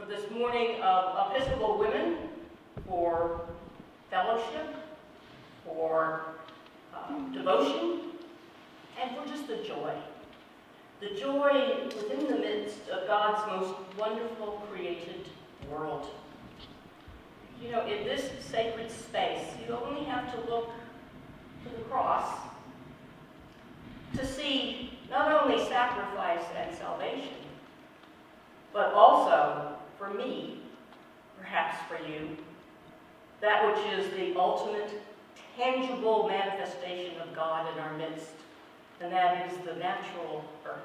for this morning of Episcopal women, for fellowship, for devotion, and for just the joy. The joy within the midst of God's most wonderful created world. You know, in this sacred space, you only have to look to the cross to see not only sacrifice and salvation, but also, for me, perhaps for you, that which is the ultimate tangible manifestation of God in our midst, and that is the natural earth.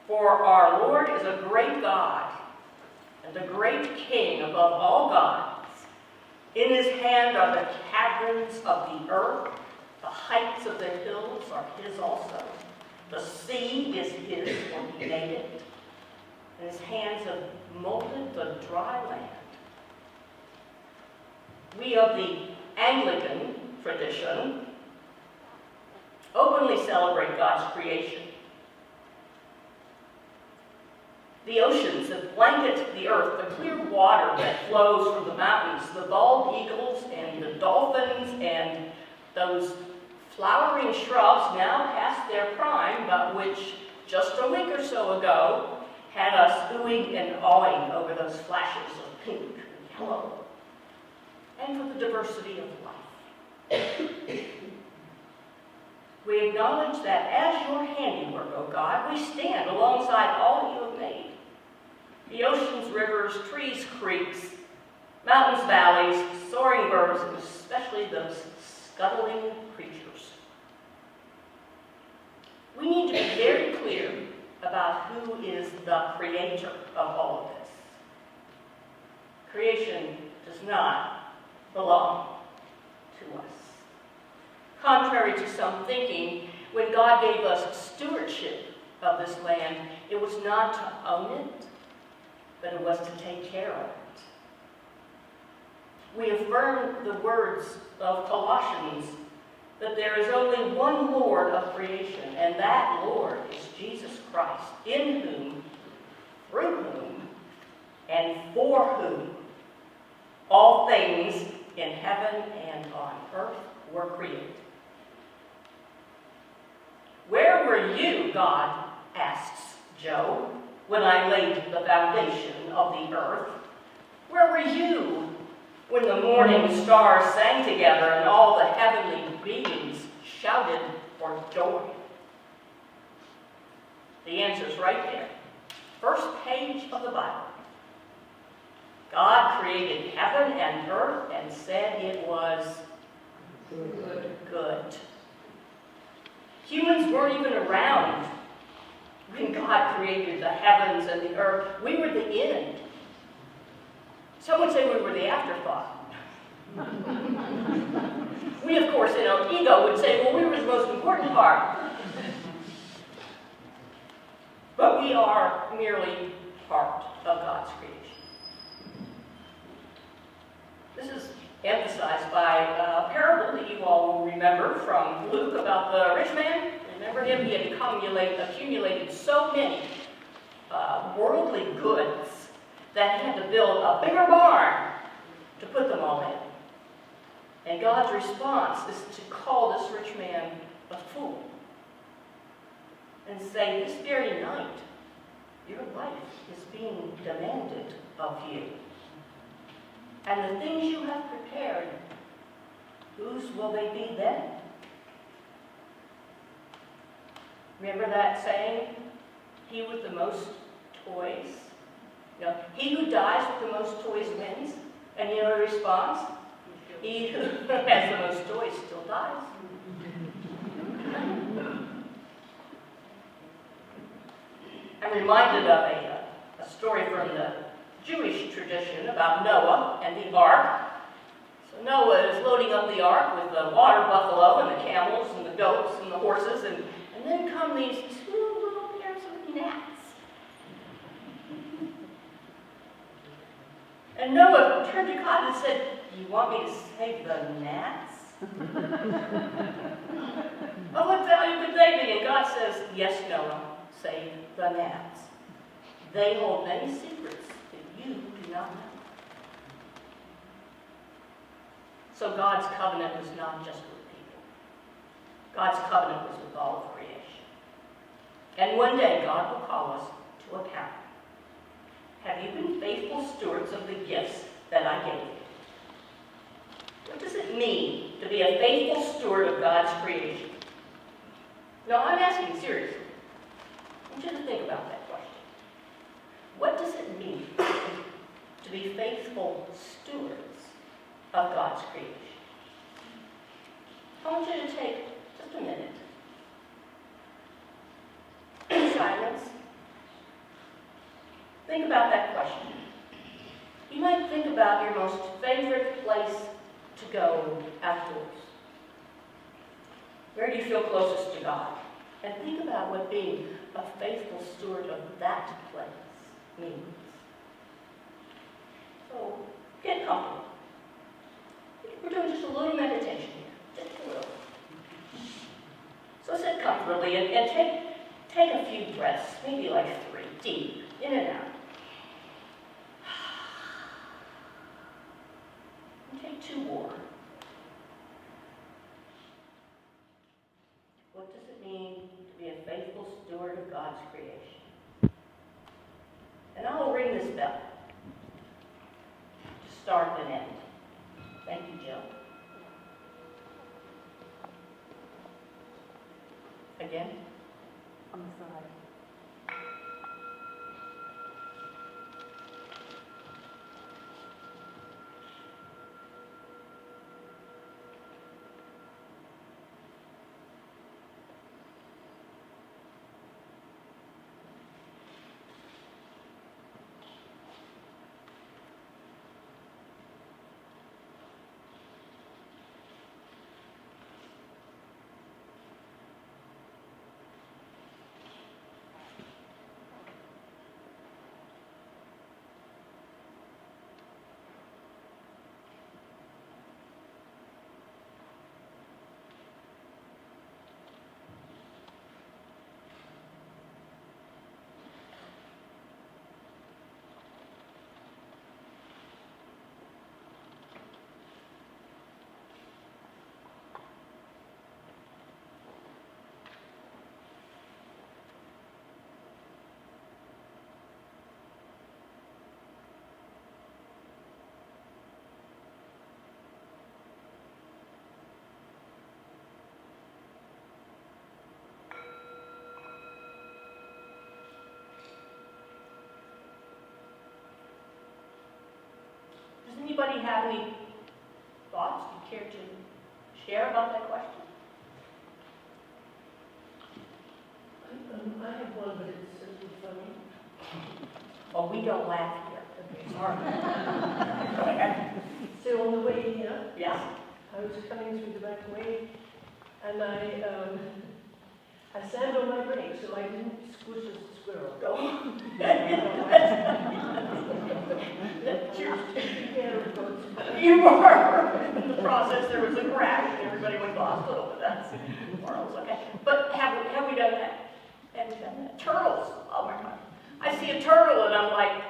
For our Lord is a great God and a great King above all gods. In his hand are the caverns of the earth, the heights of the hills are his also. The sea is his, for he made it, and his hands have molded the dry land. We of the Anglican tradition openly celebrate God's creation. The oceans that blanket the earth, the clear water that flows from the mountains, the bald eagles and the dolphins and those flowering shrubs now past their prime, but which just a week or so ago had us oohing and awing over those flashes of pink and yellow, and for the diversity of life. We acknowledge that as your handiwork, O God, we stand alongside all you have made. The oceans, rivers, trees, creeks, mountains, valleys, soaring birds, and especially those scuttling creatures. We need to be very clear about who is the creator of all of this. Creation does not belong to us. Contrary to some thinking, when God gave us stewardship of this land, it was not to own it, but it was to take care of it. We affirm the words of Colossians that there is only one Lord of creation, and that Lord is Jesus Christ, in whom, through whom, and for whom all things in heaven and on earth were created. Where were you, God, asks Job, when I laid the foundation of the earth? Where were you when the morning stars sang together and all the heavenly beings shouted for joy? The answer's right there. First page of the Bible. God created heaven and earth and said it was good. Humans weren't even around when God created the heavens and the earth. We were the end. Some would say we were the afterthought. We, of course, in our ego would say, well, we were the most important part. But we are merely part of God's creation. This is emphasized by a parable that you all will remember from Luke about the rich man. Remember him? He had accumulated so many worldly goods that he had to build a bigger barn to put them all in. And God's response is to call this rich man a fool and say, this very night, your life is being demanded of you. And the things you have prepared, whose will they be then? Remember that saying, he with the most toys? You know, he who dies with the most toys wins. And you know the response? He who has the most toys still dies. I'm reminded of a story from the Jewish tradition about Noah and the ark. So Noah is loading up the ark with the water buffalo and the camels and the goats and the horses, and then come these two little pairs of gnats. And Noah turned to God and said, do you want me to save the gnats? Of what value could they be? And God says, yes, Noah, save the gnats. They hold many secrets that you do not know. So God's covenant was not just with people. God's covenant was with all of creation. And one day God will call us to account. Have you been faithful stewards of the gifts that I gave you? What does it mean to be a faithful steward of God's creation? No, I'm asking seriously. I want you to think about that question. What does it mean to be faithful stewards of God's creation? I want you to take just a minute. In silence. Think about that question. You might think about your most favorite place to go outdoors. Where do you feel closest to God? And think about what being a faithful steward of that place means. So, get comfortable. We're doing just a little meditation here, just a little. So sit comfortably and take a few breaths, maybe like 3, deep, in and out. And take 2 more. What does it mean to be a faithful steward of God's creation? And I will ring this bell to start and end. Thank you, Jill. Again? On the side. Does anybody have any thoughts you'd care to share about that question? I have one, but it's simply funny. Oh, we don't laugh here. Okay. Sorry. Go ahead. So on the way here, Yes? I was coming through the back way, and I slammed on my brakes so I didn't squish a squirrel. Go. You were. In the process, there was a crash, and everybody went to the hospital, but that's morals, okay. But have we done that? Have we done that? Turtles. Oh my God. I see a turtle, and I'm like,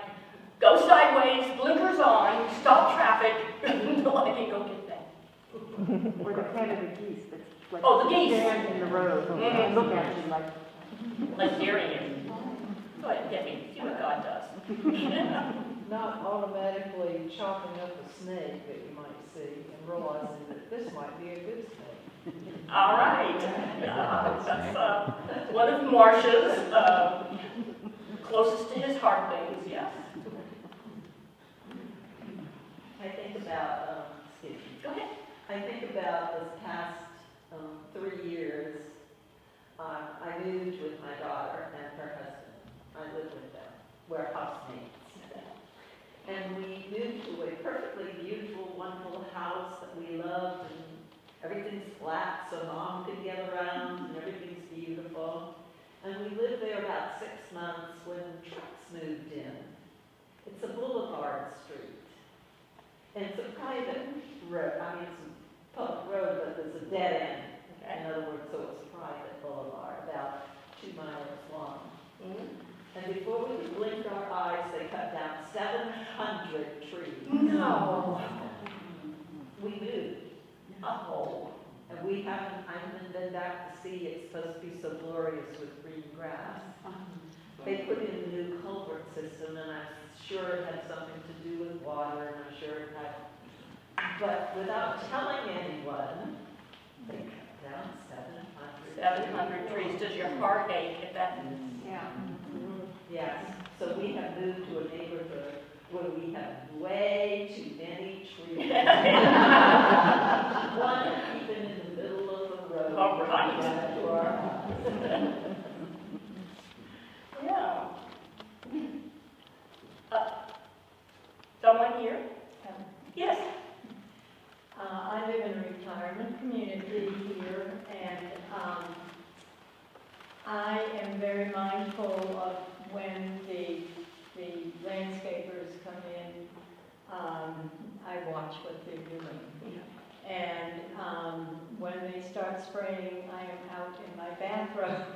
go sideways, blinkers on, stop traffic, until I can go get that. Or the Canada geese that's like Oh, the geese. stand in the road and Mhm. look at you like, daring you. Go ahead, get me. See what God does. Not automatically chopping up a snake that you might see and realizing that this might be a good snake. All right. That's one of Marsh's closest to his heart things, yes. I think about, Go ahead. I think about this past 3 years. I moved with my daughter and her husband. I live with them. We're housemates. And we moved to a perfectly beautiful, wonderful house that we loved, and everything's flat so Mom could get around, and everything's beautiful. And we lived there about 6 months when trucks moved in. It's a boulevard street. And it's a private road. I mean, it's a public road, but there's a dead end. In other words, so it's a private boulevard, about 2 miles long. And before we could blink our eyes, they cut down 700 trees. No. We moved. Oh. And I haven't been back to see, it's supposed to be so glorious with green grass. They put in a new culvert system, and I'm sure it had something to do with water, and I'm sure it had, but without telling anyone, they cut down 700 700 trees. Does your heart ache at that? Yeah. Yes, so we have moved to a neighborhood where we have way too many trees. One even in the middle of the road. Oh, right. To our house. Yeah. Someone here? Yes. I live in a retirement community here, and I am very mindful of when the landscapers come in. I watch what they're doing. And when they start spraying, I am out in my bathrobe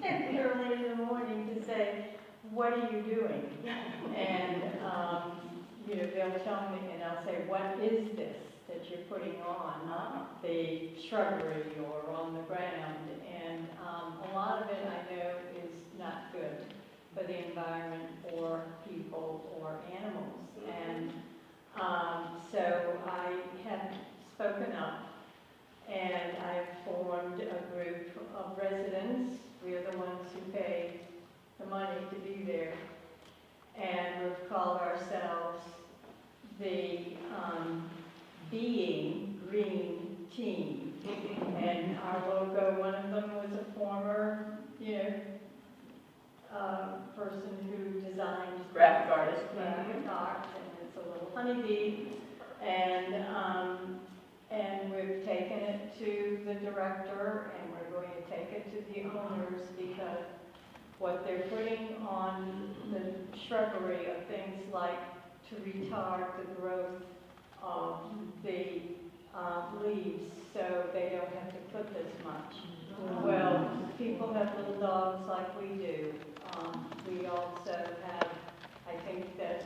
early in the morning to say, what are you doing? And, they'll tell me, and I'll say, what is this that you're putting on the shrubbery or on the ground? And a lot of it I know is not good for the environment or people or animals. And so I have spoken up, and I've formed a group of residents. We are the ones who pay the money to be there. And we've called ourselves the Being Green Team. And our logo, one of them was a former, person who designed Graphic artist. graphic art, and it's a little honeybee. And we've taken it to the director, and we're going to take it to the owners, because what they're putting on the shrubbery are things like to retard the growth of the leaves, so they don't have to put this much. Well, people have little dogs like we do. We also have, I think that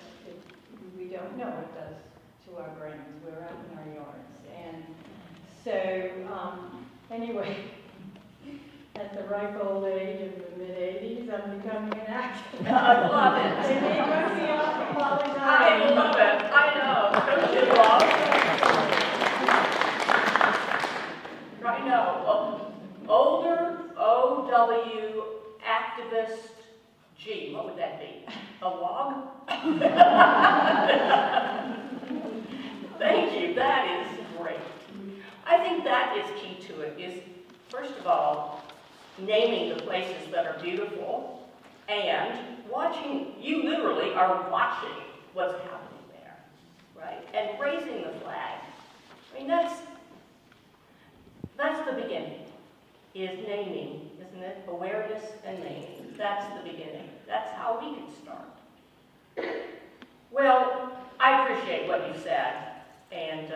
we don't know what it does to our brains. We're out in our yards. And so, anyway, at the ripe old age of the mid-80s, I'm becoming an activist. I love it. They may run me off the college I island. love it. I know. Don't you love? I know. Older OW activist G. What would that be? A log? Thank you. That is great. I think that is key to it. Is first of all, naming the places that are beautiful, and watching, you literally are watching what's happening there, right? And raising the flag. I mean, that's the beginning, is naming, isn't it? Awareness and naming. That's the beginning. That's how we can start. Well, I appreciate what you said, and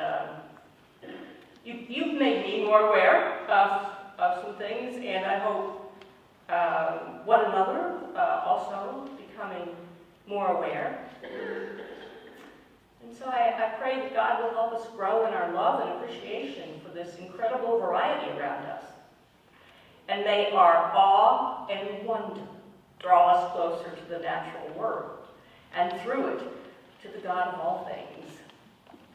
you've made me more aware of some things, and I hope one another also becoming more aware. And so I pray that God will help us grow in our love and appreciation for this incredible variety around us. And may our awe and wonder draw us closer to the natural world, and through it, to the God of all things.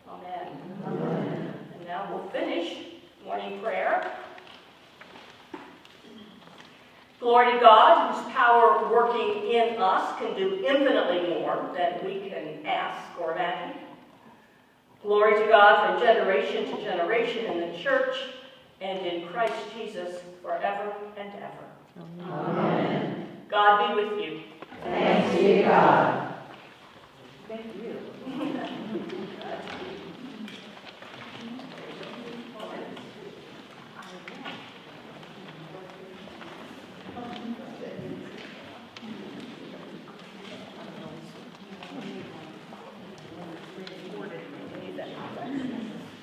Amen. Amen. And now we'll finish morning prayer. Glory to God, whose power working in us can do infinitely more than we can ask or imagine. Glory to God from generation to generation in the church and in Christ Jesus forever and ever. Amen. God be with you. Thanks be to God. Thank you.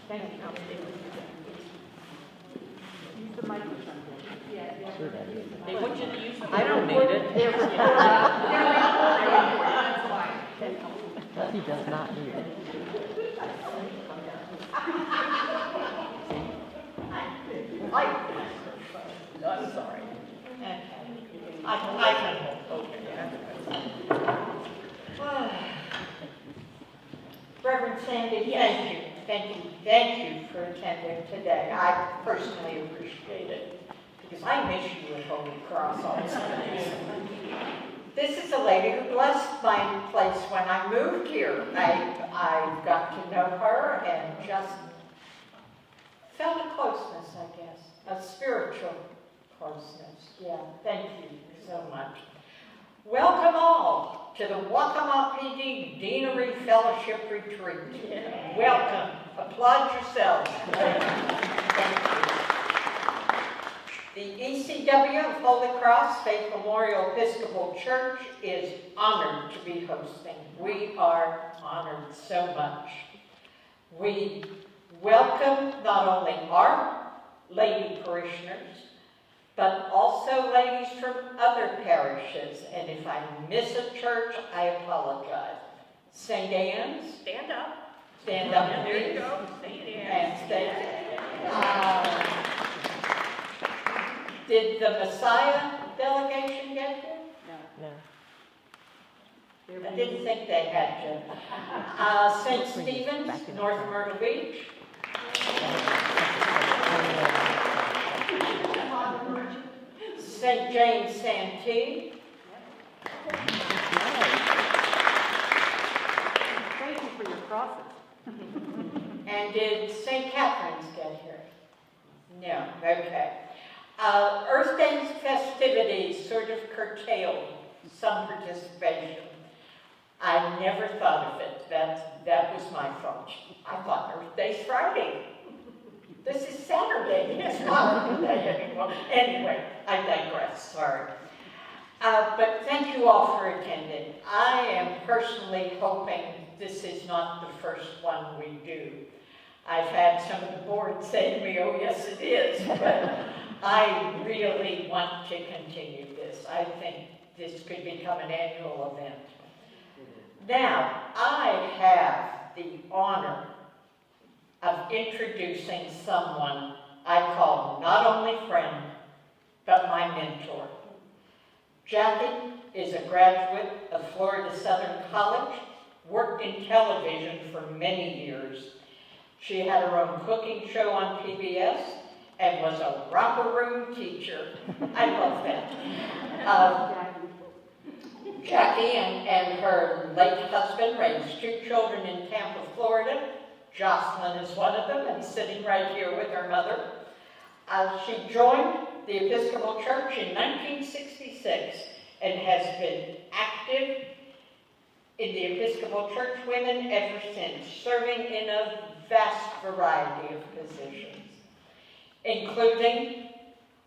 Thank you. Use the They want you to use it. I don't need it. They're recording. That's why. He does not need it. I'm sorry. I can hold. Reverend Sandy, thank you for attending today. I personally appreciate it, because I miss you at Holy Cross all the time. This is a lady who blessed my place when I moved here. I got to know her and just felt a closeness, I guess, a spiritual closeness. Yeah, thank you so much. Welcome all to the Waccamaw PD Deanery Fellowship Retreat. Yeah. Welcome. Applaud yourselves. Thank you. The ECW of Holy Cross Faith Memorial Episcopal Church is honored to be hosting. We are honored so much. We welcome not only our lady parishioners, but also ladies from other parishes. And if I miss a church, I apologize. St. Anne's, Stand up. stand up, There you please. go. St. And Anne's. St. Did the Messiah delegation get here? No. I didn't think they had to. St. Stephen's, North Myrtle Beach. St. James Santee. Thank you for your crosses. And did St. Catherine's get here? No, okay. Earth Day's festivities sort of curtailed some participation. I never thought of it. That was my fault. I thought Earth Day's Friday. This is Saturday. It's not today anymore. Anyway, I digress. Sorry. But thank you all for attending. I am personally hoping this is not the first one we do. I've had some of the board say to me, oh yes it is, but I really want to continue this. I think this could become an annual event. Now, I have the honor of introducing someone I call not only friend, but my mentor. Jackie is a graduate of Florida Southern College, worked in television for many years. She had her own cooking show on PBS and was a romper room teacher. I love that. Jackie and her late husband raised 2 children in Tampa, Florida. Jocelyn is one of them and sitting right here with her mother. She joined the Episcopal Church in 1966 and has been active in the Episcopal Church women ever since, serving in a vast variety of positions, including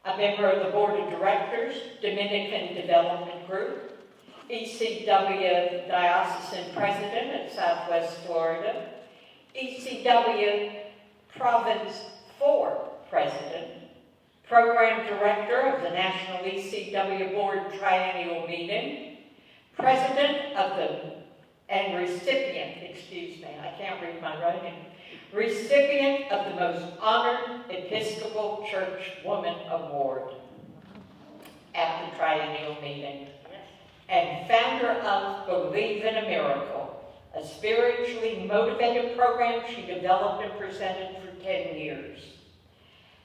a member of the Board of Directors, Dominican Development Group, ECW Diocesan President at Southwest Florida, ECW Province 4 President, Program Director of the National ECW Board Triennial Meeting, President of and recipient, I can't read my writing, recipient of the most honored Episcopal Church Woman Award at the Triennial Meeting, and founder of Believe in a Miracle, a spiritually motivated program she developed and presented for 10 years.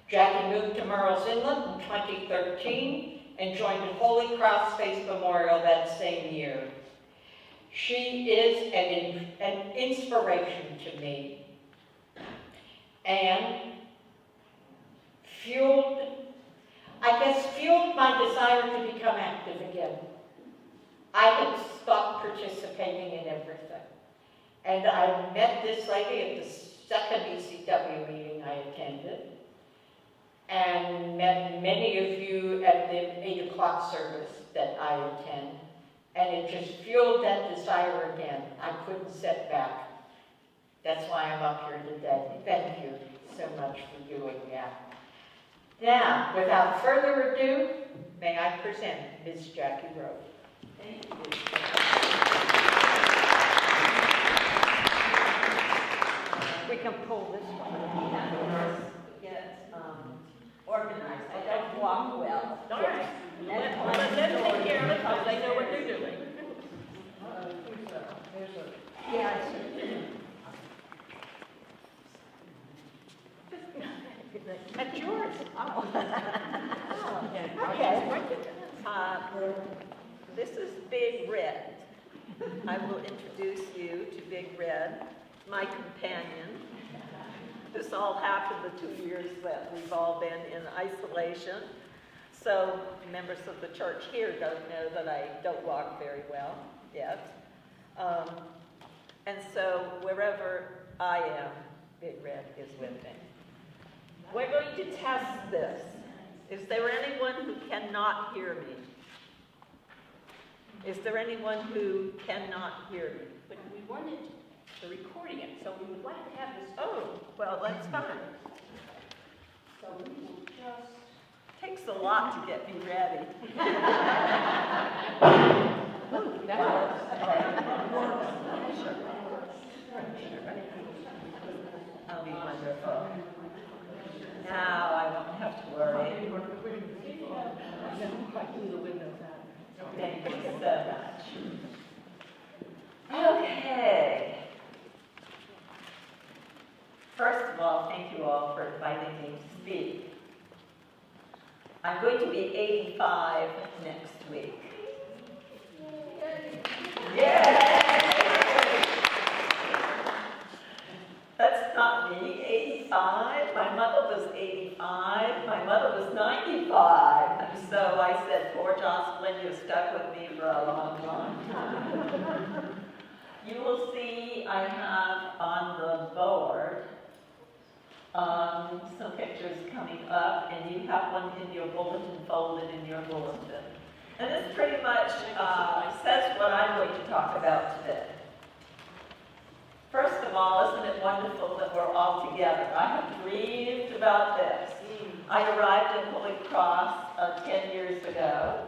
Jackie moved to Murrells Inlet in 2013 and joined the Holy Cross Faith Memorial that same year. She is an inspiration to me and fueled my desire to become active again. I had stopped participating in everything. And I met this lady at the second ECW meeting I attended, and met many of you at the 8 o'clock service that I attend. And it just fueled that desire again. I couldn't sit back. That's why I'm up here today. Thank you so much for doing that. Now, without further ado, may I present Ms. Jackie Robe. Thank you. We can pull this one. Get organized. I don't walk well. All right. Let them take care of it because they know what they're doing. There's a, Yes. That's yours. Oh. Okay. This is Big Red. I will introduce you to Big Red, my companion. This all happened the 2 years that we've all been in isolation. So members of the church here don't know that I don't walk very well yet. And so wherever I am, Big Red is with me. We're going to test this. Is there anyone who cannot hear me? Is there anyone who cannot hear me? But we wanted the recording it, so we would like to have this. Oh, well, that's fine. So we will just. Takes a lot to get me ready. That'll be wonderful. Now I won't have to worry. Thank you so much. Okay. First of all, thank you all for inviting me to speak. I'm going to be 85 next week. Yay! That's not me, 85. My mother was 85. My mother was 95. So I said, poor Jocelyn, you've stuck with me for a long, long time. You will see I have on the board some pictures coming up, and you have one in your bulletin, folded in your bulletin. And this pretty much says what I'm going to talk about today. First of all, isn't it wonderful that we're all together? I have dreamed about this. I arrived at Holy Cross 10 years ago,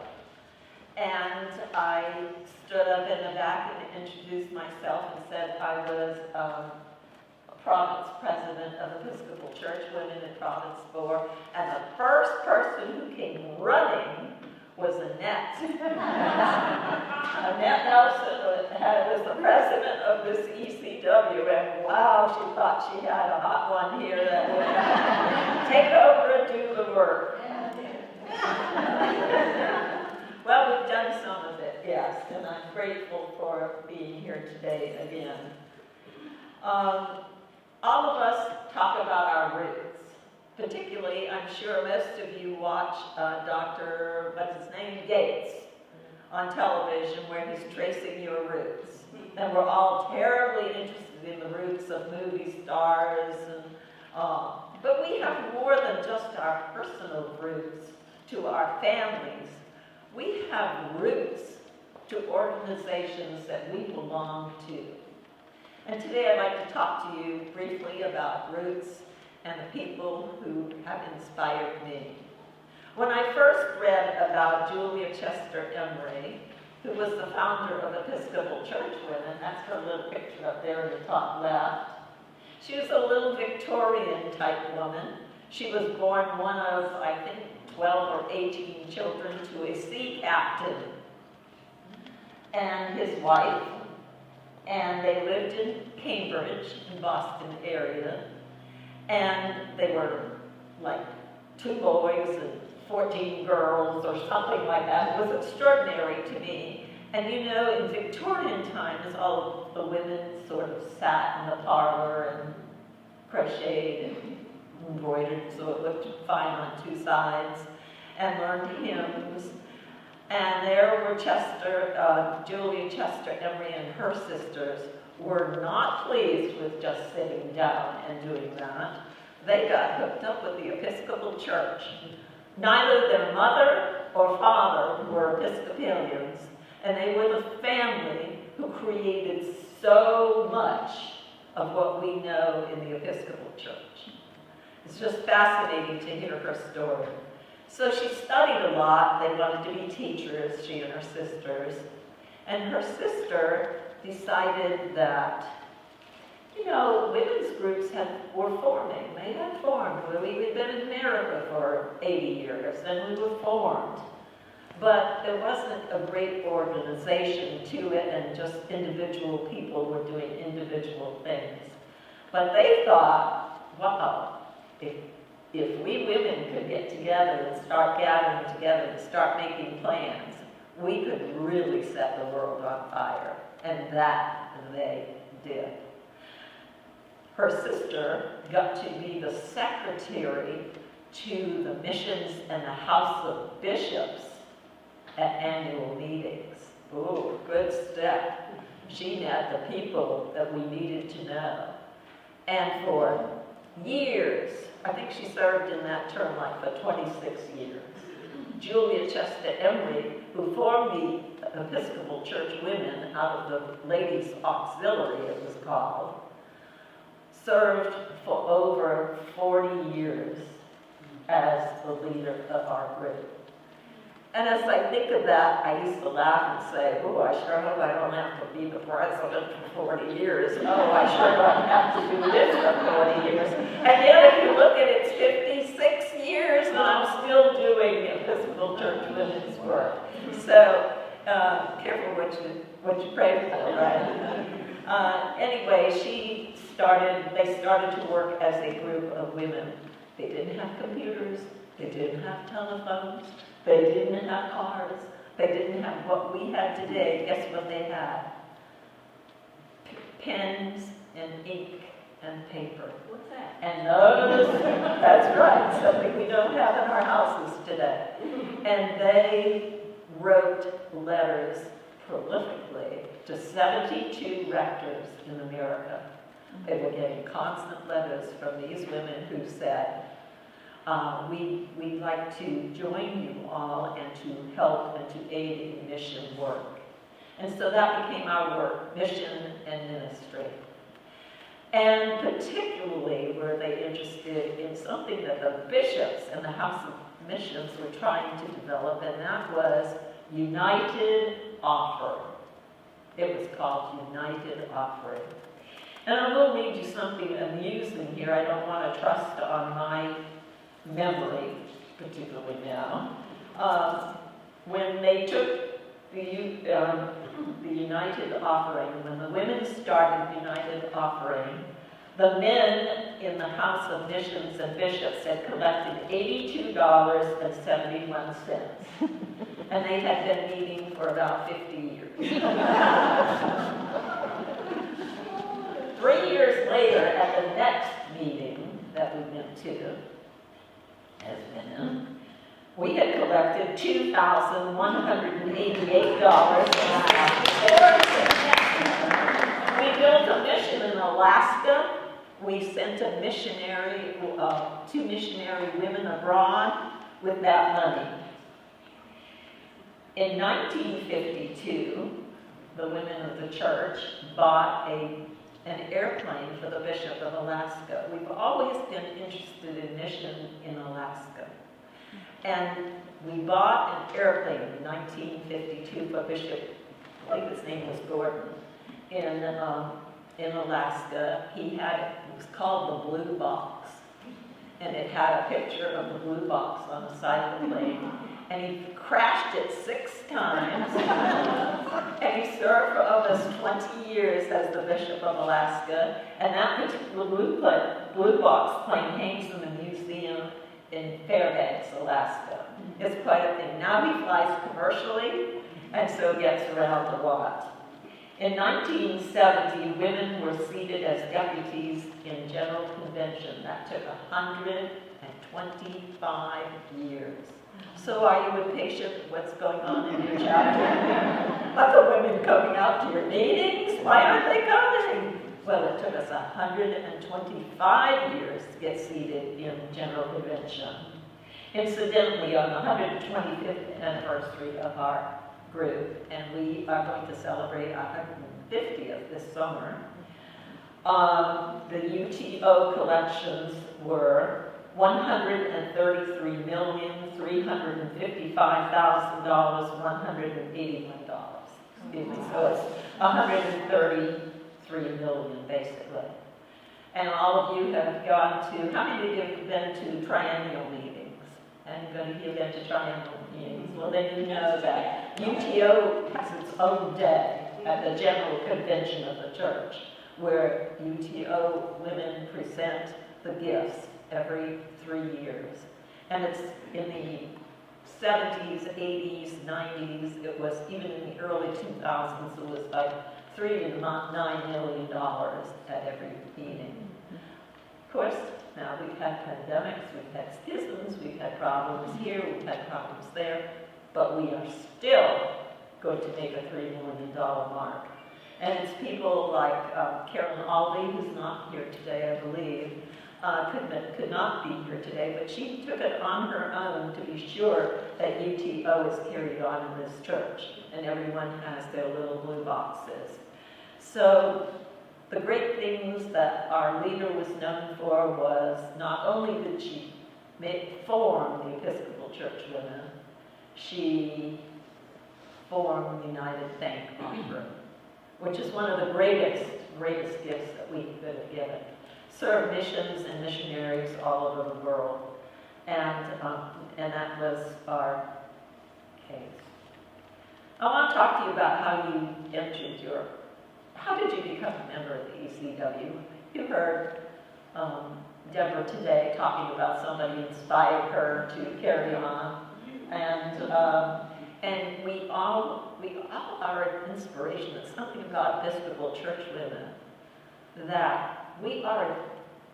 and I stood up in the back and introduced myself and said I was Province President of Episcopal Church, Women in Province 4, and the first person who came running was Annette. Annette Nelson was the president of this ECW, and wow, she thought she had a hot one here that would take over and do the work. Well, we've done some of it, yes, and I'm grateful for being here today again. All of us talk about our roots. Particularly, I'm sure most of you watch Dr. what's his name, Gates on television, where he's tracing your roots. And we're all terribly interested in the roots of movie stars. But we have more than just our personal roots to our families. We have roots to organizations that we belong to. And today I'd like to talk to you briefly about roots and the people who have inspired me. When I first read about Julia Chester Emery, who was the founder of Episcopal Church Women, that's her little picture up there in the top left. She was a little Victorian type woman. She was born one of, I think, 12 or 18 children to a sea captain and his wife. And they lived in Cambridge, in Boston area. And they were like 2 boys and 14 girls or something like that. It was extraordinary to me. And you know, in Victorian times, all of the women sort of sat in the parlor and crocheted and embroidered so it looked fine on 2 sides and learned hymns. And there were Julia Chester Emery and her sisters were not pleased with just sitting down and doing that. They got hooked up with the Episcopal Church. Neither their mother or father were Episcopalians, and they were the family who created so much of what we know in the Episcopal Church. It's just fascinating to hear her story. So she studied a lot. They wanted to be teachers, she and her sisters. And her sister decided that, you know, women's groups were forming. They had formed. We'd been in America for 80 years, and we were formed. But there wasn't a great organization to it, and just individual people were doing individual things. But they thought, wow, if we women could get together and start gathering together and start making plans, we could really set the world on fire. And that they did. Her sister got to be the secretary to the missions and the House of Bishops at annual meetings. Ooh, good step. She met the people that we needed to know. And for years, I think she served in that term like for 26 years. Julia Chester Emery, who formed the Episcopal Church Women out of the Ladies' Auxiliary, it was called, served for over 40 years as the leader of our group. And as I think of that, I used to laugh and say, oh, I sure hope I don't have to be the president for 40 years. Oh, I sure don't have to do this for 40 years. And yet, if you look at it, it's 56 years, and I'm still doing Episcopal Church women's work. So, careful what you pray for, right? Anyway, they started to work as a group of women. They didn't have computers. They didn't have telephones. They didn't have cars. They didn't have what we had today. Guess what they had? Pens and ink and paper. What's that? And that's right, something we don't have in our houses today. And they wrote letters prolifically to 72 rectors in America. They were getting constant letters from these women who said, we'd like to join you all and to help and to aid in mission work. And so that became our work, mission and ministry. And particularly were they interested in something that the bishops and the House of Missions were trying to develop, and that was United Offering. It was called United Offering. And I will read you something amusing here. I don't want to trust on my memory, particularly now. When they took the United Offering, when the women started United Offering, the men in the House of Missions and Bishops had collected $82.71. And they had been meeting for about 50 years. 3 years later, at the next meeting that we went to, as women, we had collected $2,188. We built a mission in Alaska. We sent a missionary, 2 missionary women abroad with that money. In 1952, the women of the church bought an airplane for the Bishop of Alaska. We've always been interested in mission in Alaska. And we bought an airplane in 1952 for Bishop, I think his name was Gordon, in Alaska. It was called the Blue Box. And it had a picture of the blue box on the side of the plane. And he crashed it 6 times. And he served for almost 20 years as the Bishop of Alaska. And that particular blue box plane hangs in the museum in Fairbanks, Alaska. It's quite a thing. Now he flies commercially, and so gets around a lot. In 1970, women were seated as deputies in General Convention. That took 125 years. So are you impatient with what's going on in your chapter? Are the women coming out to your meetings? Why aren't they coming? Well, it took us 125 years to get seated in General Convention. Incidentally, on the 125th anniversary of our group, and we are going to celebrate our 150th this summer, the UTO collections were $133,355,181. Excuse me, so it's 133 million basically. And all of you have gone to, how many of you have been to triennial meetings? Anybody here been to triennial meetings? Well, then you know that UTO has its own day at the General Convention of the church, where UTO women present the gifts every 3 years. And it's in the 70s, 80s, 90s, it was even in the early 2000s, it was like $3 to $9 million at every meeting. Of course, now we've had pandemics, we've had schisms, we've had problems here, we've had problems there, but we are still going to make a $3 million mark. And it's people like Carolyn Alvey, who's not here today, I believe, could not be here today, but she took it on her own to be sure that UTO is carried on in this church, and everyone has their little blue boxes. So the great things that our leader was known for was not only did she form the Episcopal Church women, she formed the United Thank Offering, which is one of the greatest gifts that we could have given. Serve missions and missionaries all over the world, and that was our case. I want to talk to you about how you entered how did you become a member of the ECW? You heard Deborah today talking about somebody inspired her to carry on, and we all are an inspiration. It's something about Episcopal church women that we are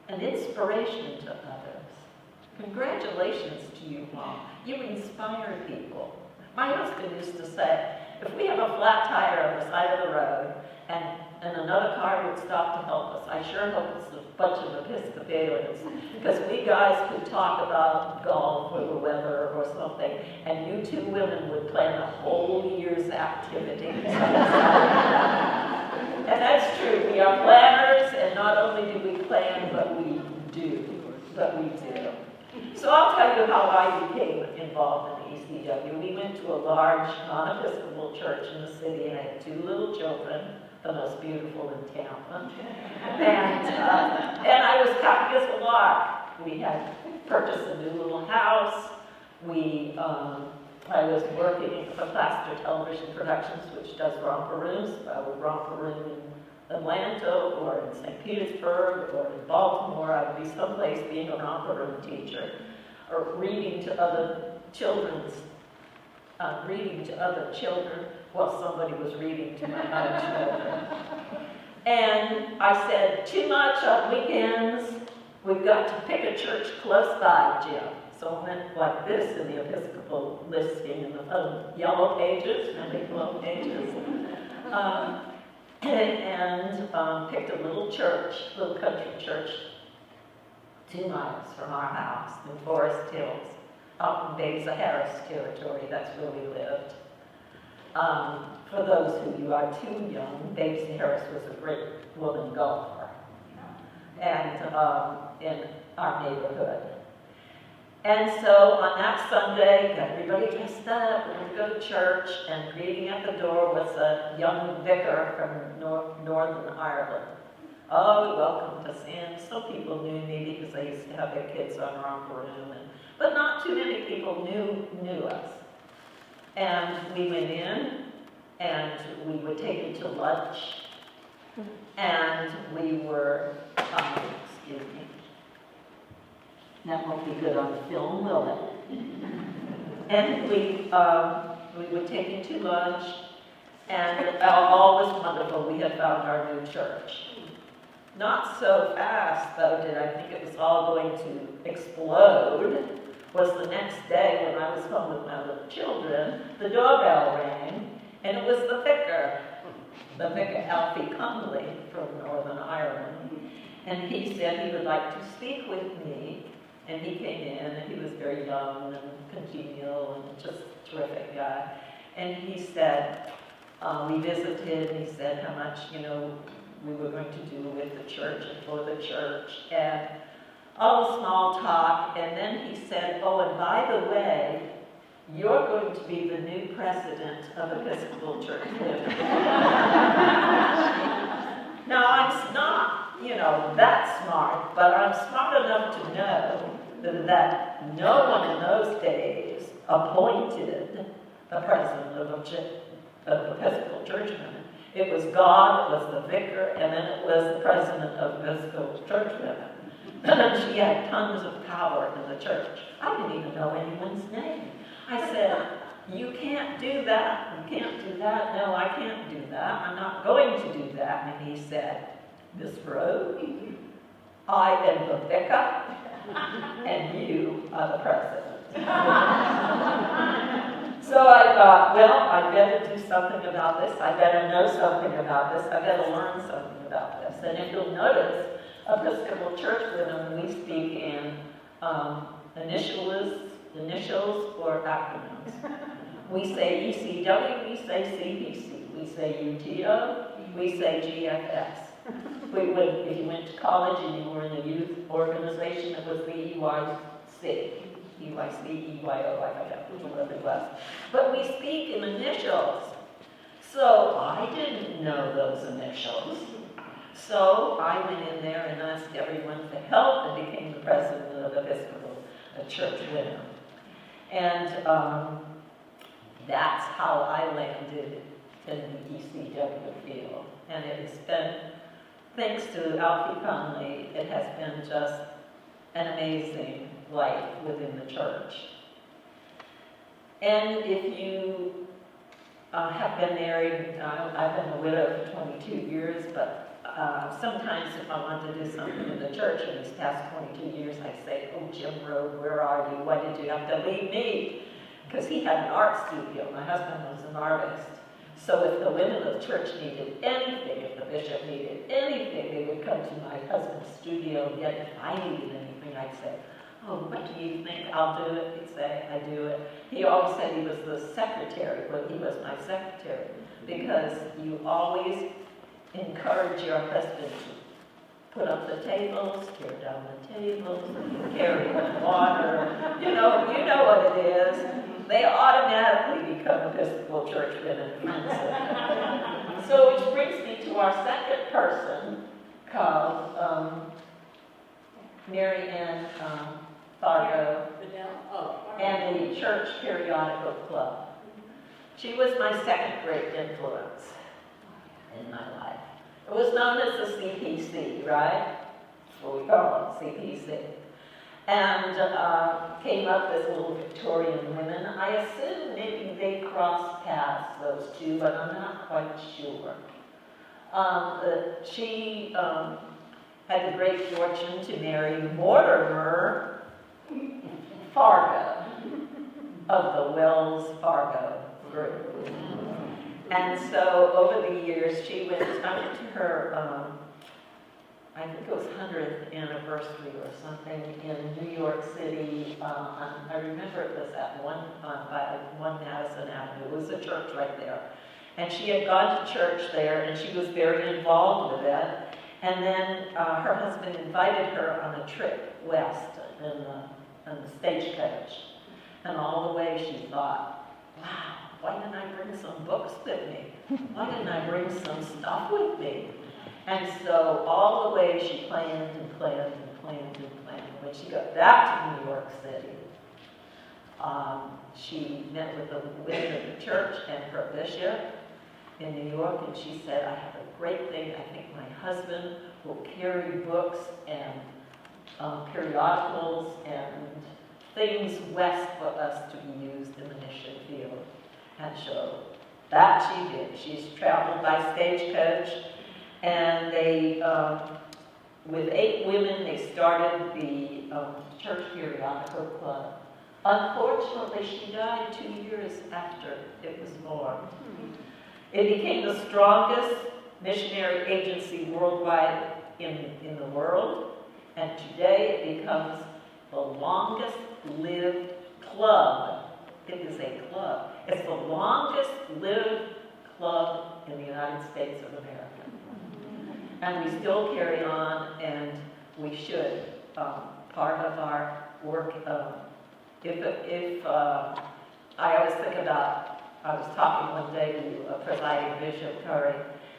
an inspiration to others. Congratulations to you all. You inspire people. My husband used to say, if we have a flat tire on the side of the road and another car would stop to help us, I sure hope it's a bunch of Episcopalians, because we guys could talk about golf or the weather or something, and you two women would plan a whole year's activities. And that's true. We are planners, and not only do we plan, but we do. So I'll tell you how I became involved in the ECW. We went to a large non-Episcopal church in the city, and I had 2 little children, the most beautiful in Tampa. And I was happy as a lark. We had purchased a new little house. I was working for Plaster Television Productions, which does romper rooms. I would romper room in Atlanta or in St. Petersburg or in Baltimore. I would be someplace being a romper room teacher or reading to other children while somebody was reading to my own children. And I said, too much on weekends. We've got to pick a church close by, Jim. So I went like this in the Episcopal listing in the yellow pages, yellow pages, and picked a little church, little country church, 2 miles from our house in Forest Hills, out in Beza Harris territory. That's where we lived. For those of you who are too young, Beza Harris was a great woman golfer, and in our neighborhood. And so on that Sunday, got everybody dressed up, we went to go to church, and greeting at the door was a young vicar from Northern Ireland. Oh, welcome to Sandra. Some people knew me because I used to have their kids on romper room, but not too many people knew us. And we went in, and we were taken to lunch, and we were, excuse me, that won't be good on the film, will it? And we were taken to lunch, and all was wonderful. We had found our new church. Not so fast, though, did I think it was all going to explode, was the next day when I was home with my little children, the doorbell rang, and it was the vicar Alfie Conley from Northern Ireland. And he said he would like to speak with me. And he came in, and he was very young and congenial and just a terrific guy. And he said, we visited, and he said how much, we were going to do with the church and for the church. And all small talk, and then he said, oh, and by the way, you're going to be the new president of Episcopal Church Women. Now, I'm not, that smart, but I'm smart enough to know that no one in those days appointed a president of Episcopal Church Women. It was God, it was the vicar, and then it was the president of Episcopal Church Women. And she had tons of power in the church. I didn't even know anyone's name. I said, you can't do that, you can't do that, no, I can't do that, I'm not going to do that. And he said, Miss Robe, I am the vicar, and you are the president. So I thought, well, I better do something about this, I better know something about this, I better learn something about this. And if you'll notice, Episcopal Church Women, we speak in initials or acronyms. We say ECW, we say CPC, we say UTO, we say GFS. If you went to college and you were in a youth organization, it was the EYC, EYO, I forget which one it was. But we speak in initials. So I didn't know those initials. So I went in there and asked everyone for help and became the president of Episcopal Church Women. And that's how I landed in the ECW field. And it has been, thanks to Alfie Conley, it has been just an amazing life within the church. And if you have been married, I've been a widow for 22 years, but sometimes if I want to do something in the church in these past 22 years, I say, oh, Jim Robe, where are you? Why did you have to leave me? Because he had an art studio. My husband was an artist. So if the women of the church needed anything, if the bishop needed anything, they would come to my husband's studio. Yet if I needed anything, I'd say, oh, what do you think? I'll do it. He'd say, I do it. He always said he was the secretary, but he was my secretary. Because you always encourage your husband to put up the tables, tear down the tables, carry the water. You know what it is. They automatically become Episcopal Church Women friends. So which brings me to our second person called Mary Ann Fargo and the Church Periodical Club. She was my second great influence in my life. It was known as the CPC, right? That's what we call it, CPC. And came up as little Victorian women. I assume maybe they crossed paths, those two, but I'm not quite sure. She had the great fortune to marry Mortimer Fargo of the Wells Fargo group. And so over the years, I went to her, I think it was 100th anniversary or something in New York City. I remember it was at by 1 Madison Avenue. It was a church right there. And she had gone to church there, and she was very involved with it. And then her husband invited her on a trip west in the stagecoach. And all the way she thought, wow, why didn't I bring some books with me? Why didn't I bring some stuff with me? And so all the way she planned and planned and planned and planned. When she got back to New York City, she met with the women of the church and her bishop in New York, and she said, I have a great thing. I think my husband will carry books and periodicals and things west for us to be used in the mission field. And so that she did. She's traveled by stagecoach, and they, with 8 women, they started the Church Periodical Club. Unfortunately, she died 2 years after it was born. It became the strongest missionary agency worldwide in the world, and today it becomes the longest lived club. It is a club. It's the longest lived club in the United States of America. And we still carry on, and we should part of our work. I always think about, I was talking one day to presiding Bishop Curry,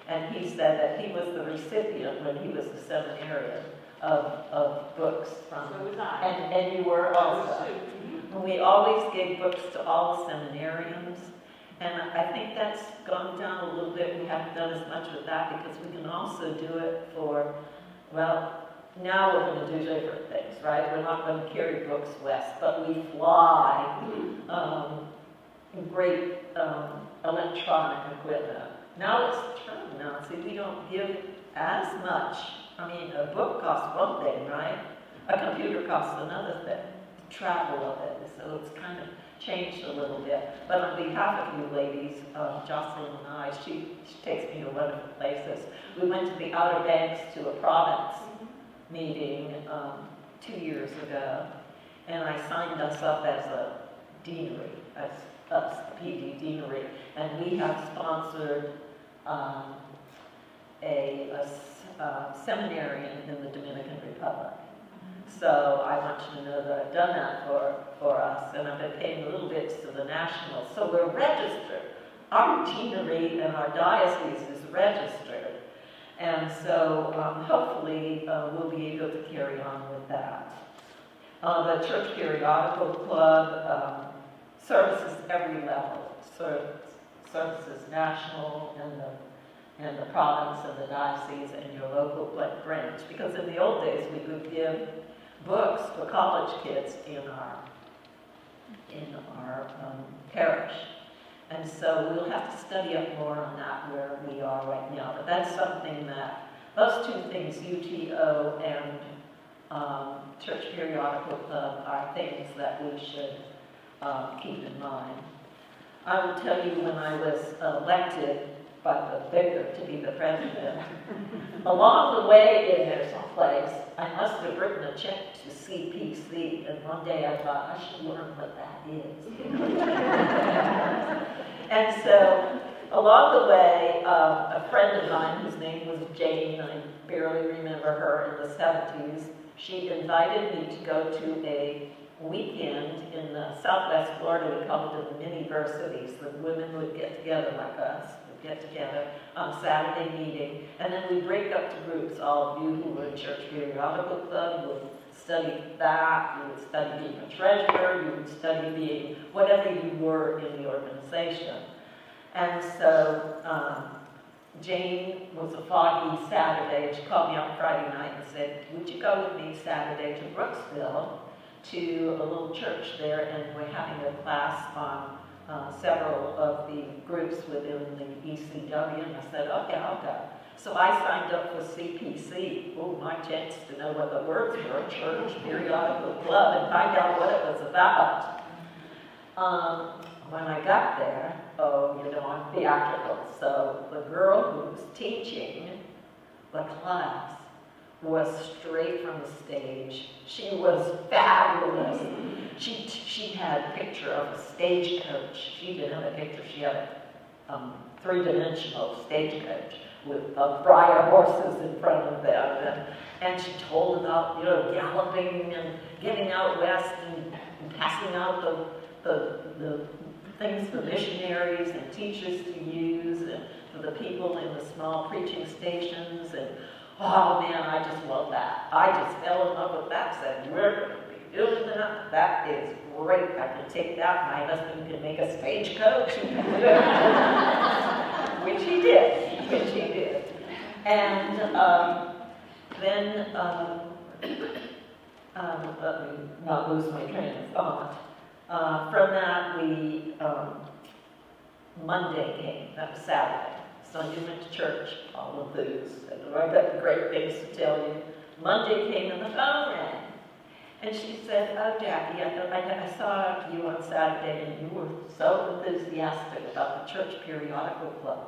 and he said that he was the recipient when he was a seminarian of books from, So was I. and you were also. We always gave books to all the seminarians, and I think that's gone down a little bit. We haven't done as much with that because we can also do it for, well, now we're going to do different things, right? We're not going to carry books west, but we fly great electronic equipment. Now it's turned now. See, we don't give as much. I mean, a book costs one thing, right? A computer costs another thing. Travel of it, so it's kind of changed a little bit. But on behalf of you ladies, Jocelyn and I, she takes me to wonderful places. We went to the Outer Banks to a province meeting 2 years ago, and I signed us up as a deanery, as us, the PD deanery, and we have sponsored a seminarian in the Dominican Republic. So I want you to know that I've done that for us, and I've been paying little bits to the national. So we're registered. Our deanery and our diocese is registered. And so hopefully we'll be able to carry on with that. The Church Periodical Club services every level. Services national and the province and the diocese and your local branch. Because in the old days we would give books for college kids in our parish. And so we'll have to study up more on that where we are right now. But that's something that, those two things, UTO and Church Periodical Club, are things that we should keep in mind. I will tell you, when I was elected by the vicar to be the president, along the way in this place, I must have written a check to CPC, and one day I thought, I should learn what that is. And so, along the way, a friend of mine, whose name was Jane, I barely remember her, in the 70s, she invited me to go to a weekend in Southwest Florida. We called it the mini-versities. The women would get together like us, would get together on Saturday meeting, and then we'd break up to groups. All of you who were in Church Periodical Club would study that, you would study being a treasurer, you would study being whatever you were in the organization. And so Jane was a foggy Saturday, and she called me on Friday night and said, would you go with me Saturday to Brooksville, to a little church there, and we're having a class on several of the groups within the ECW, and I said, okay, I'll go. So I signed up for CPC, my chance to know what the words were, Church Periodical Club, and find out what it was about. When I got there, I'm theatrical, so the girl who was teaching the class was straight from the stage. She was fabulous. She had a picture of a stagecoach. She didn't have a picture, she had a three-dimensional stagecoach with briar horses in front of them. And she told about, galloping and getting out west and passing out the things for missionaries and teachers to use and for the people in the small preaching stations. And oh man, I just love that. I just fell in love with that. Said, we're going to be doing that. That is great. I can take that. My husband can make a stagecoach. Which he did. And then, let me not lose my train of thought. From that, Monday came. That was Saturday. Sunday went to church, all of those. I've got great things to tell you. Monday came and the phone rang. And she said, oh, Jackie, I saw you on Saturday and you were so enthusiastic about the Church Periodical Club.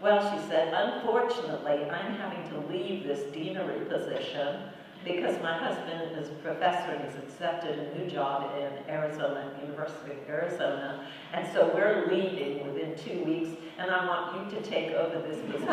Well, she said, unfortunately, I'm having to leave this deanery position because my husband is a professor and he's accepted a new job in Arizona, University of Arizona. And so we're leaving within 2 weeks, and I want you to take over this position.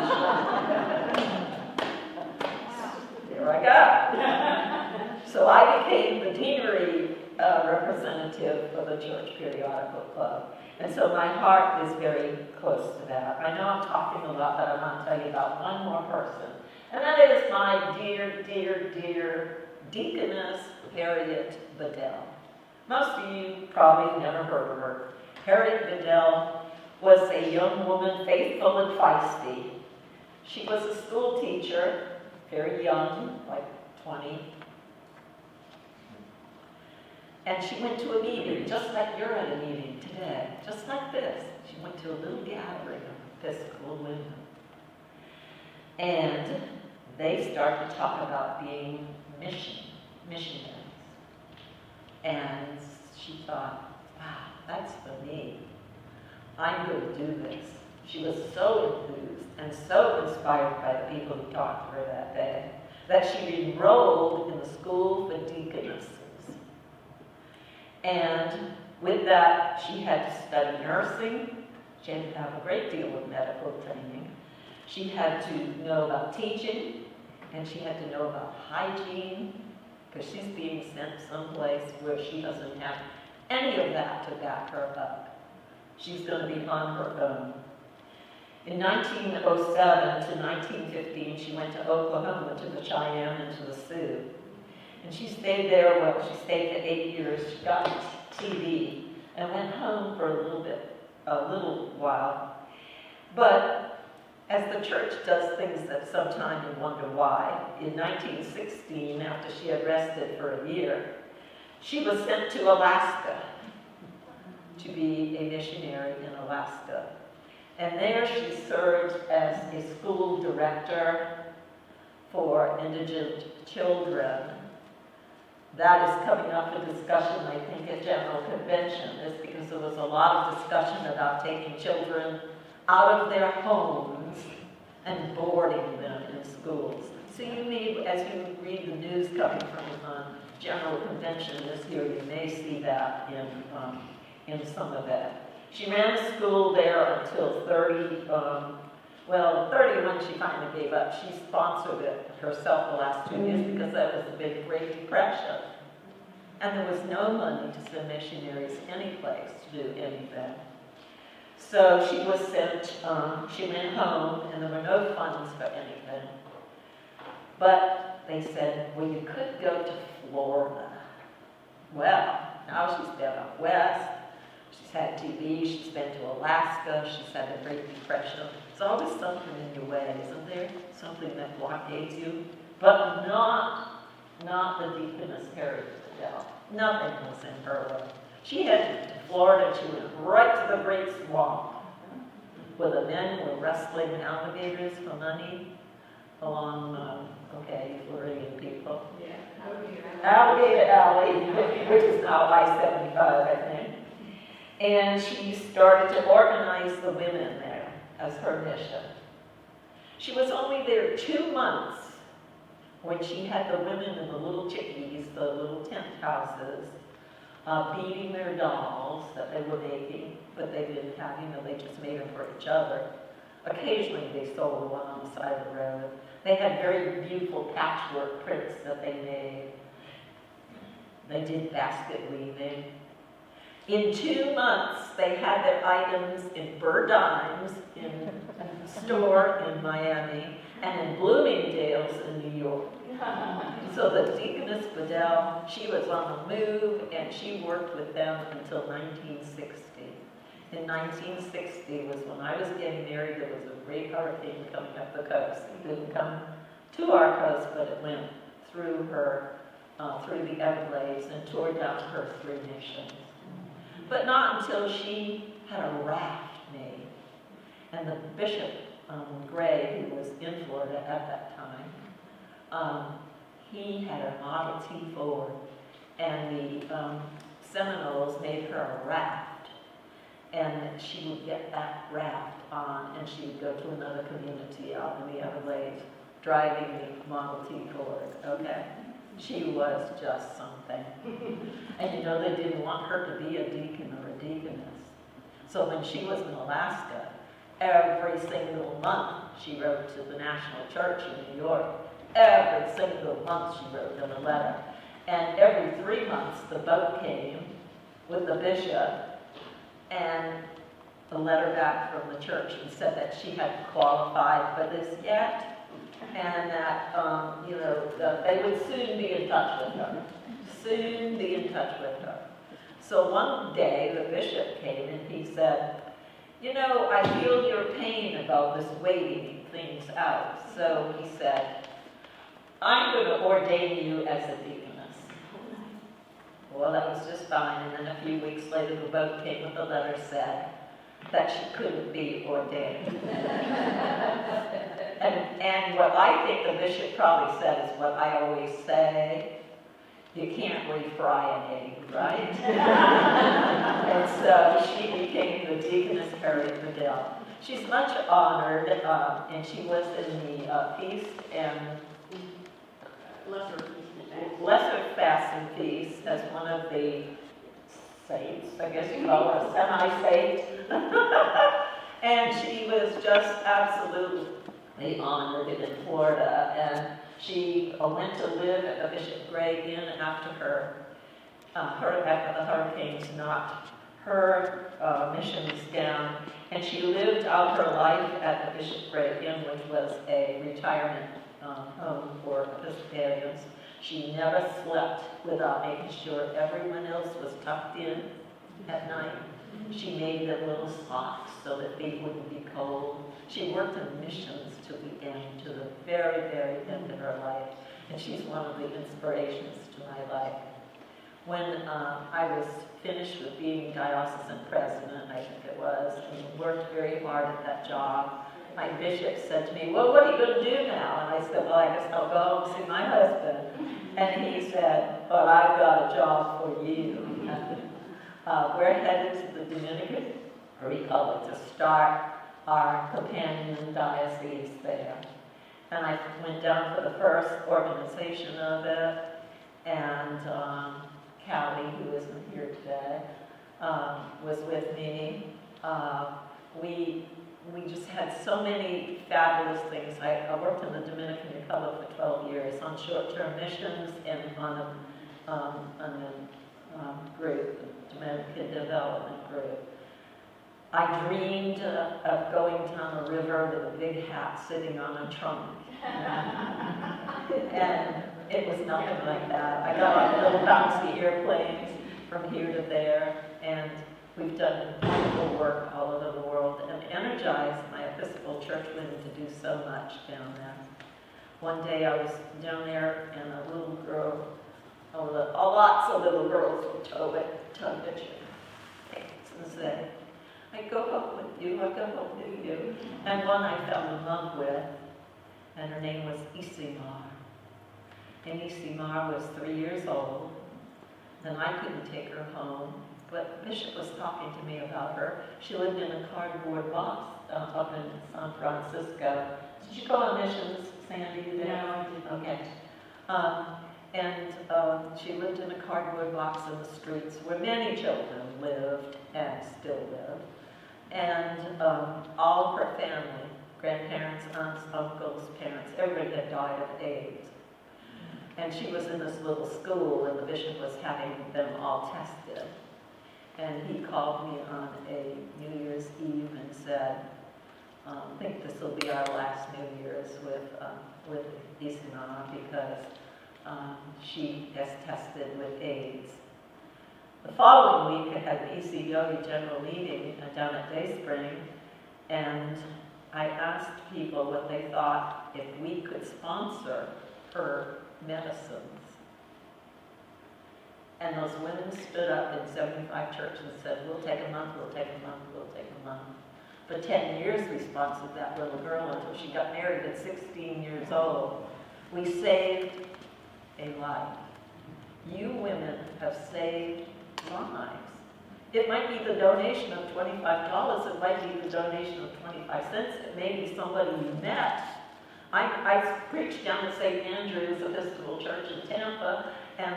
Here I go. So I became the deanery representative for the Church Periodical Club. And so my heart is very close to that. I know I'm talking a lot, but I want to tell you about one more person. And that is my dear, dear, dear Deaconess Harriet Bedell. Most of you probably have never heard of her. Harriet Bedell was a young woman, faithful and feisty. She was a school teacher, very young, like 20. And she went to a meeting, just like you're at a meeting today, just like this. She went to a little gathering of Episcopal women. And they started to talk about being missionaries. And she thought, wow, that's for me. I'm going to do this. She was so enthused and so inspired by the people who talked to her that day that she enrolled in the school for deaconesses. And with that, she had to study nursing. She had to have a great deal of medical training. She had to know about teaching, and she had to know about hygiene, because she's being sent someplace where she doesn't have any of that to back her up. She's going to be on her own. In 1907 to 1915, she went to Oklahoma, to the Cheyenne and to the Sioux. And she stayed there, well, she stayed for 8 years. She got TV and went home for a little while. But as the church does things that sometimes you wonder why, in 1916, after she had rested for a year, she was sent to Alaska to be a missionary in Alaska. And there she served as a school director for indigent children. That is coming up for discussion, I think, at General Convention. It's because there was a lot of discussion about taking children out of their homes and boarding them in schools. So you need, as you read the news coming from General Convention this year, you may see that in some of that. She ran a school there until 31, she finally gave up. She sponsored it herself the last 2 years because that was the big Great Depression. And there was no money to send missionaries any place to do anything. So she was sent, she went home, and there were no funds for anything. But they said, well, you could go to Florida. Well, now she's been up west. She's had TB, she's been to Alaska, she's had the Great Depression. There's always something in your way, isn't there? Something that blockades you. But not the Deaconess Harriet Bedell. Nothing was in her way. She headed to Florida, she went right to the Great Swamp, where the men were wrestling alligators for money along, Floridian people. Yeah. Alligator Alley, which is now I-75, I think. And she started to organize the women there as her mission. She was only there 2 months when she had the women in the little chickies, the little tent houses, beating their dolls that they were making, but they didn't have, they just made them for each other. Occasionally they sold one on the side of the road. They had very beautiful patchwork prints that they made. They did basket weaving. In 2 months, they had their items in Burdimes, in a store in Miami, and in Bloomingdale's in New York. So the Deaconess Bedell, she was on the move, and she worked with them until 1960. In 1960 was when I was getting married. There was a great hurricane coming up the coast. It didn't come to our coast, but it went through her, through the Everglades, and tore down her 3 nations. But not until she had a raft made. And the Bishop Gray, who was in Florida at that time, he had a Model T Ford, and the Seminoles made her a raft. And she would get that raft on, and she would go to another community out in the Everglades, driving the Model T Ford, okay? She was just something. And they didn't want her to be a deacon or a deaconess. So when she was in Alaska, every single month she wrote to the National Church in New York. Every single month she wrote them a letter. And every 3 months, the boat came with the bishop and a letter back from the church and said that she hadn't qualified for this yet, and that, they would soon be in touch with her. Soon be in touch with her. So one day, the bishop came and he said, I feel your pain about this waiting things out. So he said, I'm going to ordain you as a deaconess. Well, that was just fine. And then a few weeks later, the boat came with a letter said that she couldn't be ordained. and what I think the bishop probably said is what I always say. You can't refry an egg, right? And so she became the deaconess Harriet Riddell. She's much honored, and she was in the feast and lesser fasting feast as one of the saints, I guess you call her a semi-saint. And she was just absolutely honored in Florida, and she went to live at the Bishop Gray Inn after after the hurricanes knocked her missions down, and she lived out her life at the Bishop Gray Inn, which was a retirement home for Episcopalians. She never slept without making sure everyone else was tucked in at night. She made them little socks so that they wouldn't be cold. She worked in missions to the end, to the very, very end of her life. And she's one of the inspirations to my life. When I was finished with being diocesan president, I think it was, and worked very hard at that job, my bishop said to me, well, what are you going to do now? And I said, well, I guess I'll go home and see my husband. And he said, well, I've got a job for you. We're headed to the Dominican Republic to start our companion diocese there. And I went down for the first organization of it, and Callie, who isn't here today, was with me. We just had so many fabulous things. I worked in the Dominican Republic for 12 years on short-term missions and on a group, the Dominican Development Group. I dreamed of going down a river with a big hat sitting on a trunk. And it was nothing like that. I got on little bouncy airplanes from here to there, and we've done wonderful work all over the world and energized my Episcopal Church women to do so much down there. One day I was down there, and a little girl, lots of little girls would tug at your pants and say, I go home with you, I go home with you. And one I fell in love with, and her name was Isimar. And Isimar was 3 years old, and I couldn't take her home. But Bishop was talking to me about her. She lived in a cardboard box up in San Francisco. Did you go on missions, Sandy? No, I didn't. Okay. She lived in a cardboard box in the streets where many children lived and still live. And all of her family, grandparents, aunts, uncles, parents, everybody had died of AIDS. And she was in this little school, and the bishop was having them all tested. And he called me on a New Year's Eve and said, I think this will be our last New Year's with Isimar because she has tested with AIDS. The following week, I had an ECW general meeting down at Dayspring, and I asked people what they thought if we could sponsor her medicines. And those women stood up in 75 churches and said, we'll take a month, we'll take a month, we'll take a month. For 10 years we sponsored that little girl until she got married at 16 years old. We saved a life. You women have saved lives. It might be the donation of $25, it might be the donation of 25 cents, it may be somebody you met. I preached down at St. Andrew's Episcopal Church in Tampa, and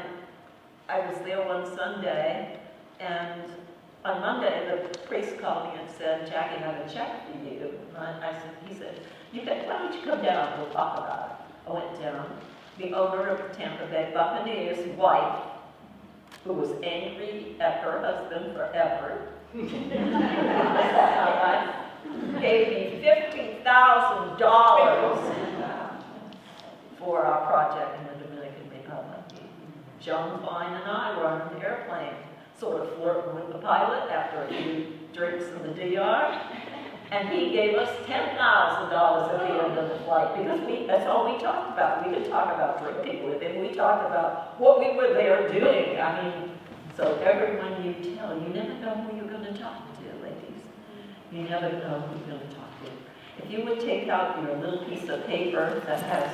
I was there one Sunday, and on Monday the priest called me and said, Jackie, I have a check for you. And he said, why don't you come down, we'll talk about it. I went down, the owner of the Tampa Bay Buccaneers' wife, who was angry at her husband forever, gave me $50,000 for our project in the Dominican Republic. Joan Fine and I were on an airplane, sort of flirting with the pilot after a few drinks in the DR, and he gave us $10,000 at the end of the flight, because that's all we talked about. We didn't talk about drinking with him, we talked about what we were there doing. I mean, so everyone you tell, you never know who you're going to talk to, ladies. You never know who you're going to talk to. If you would take out your little piece of paper that has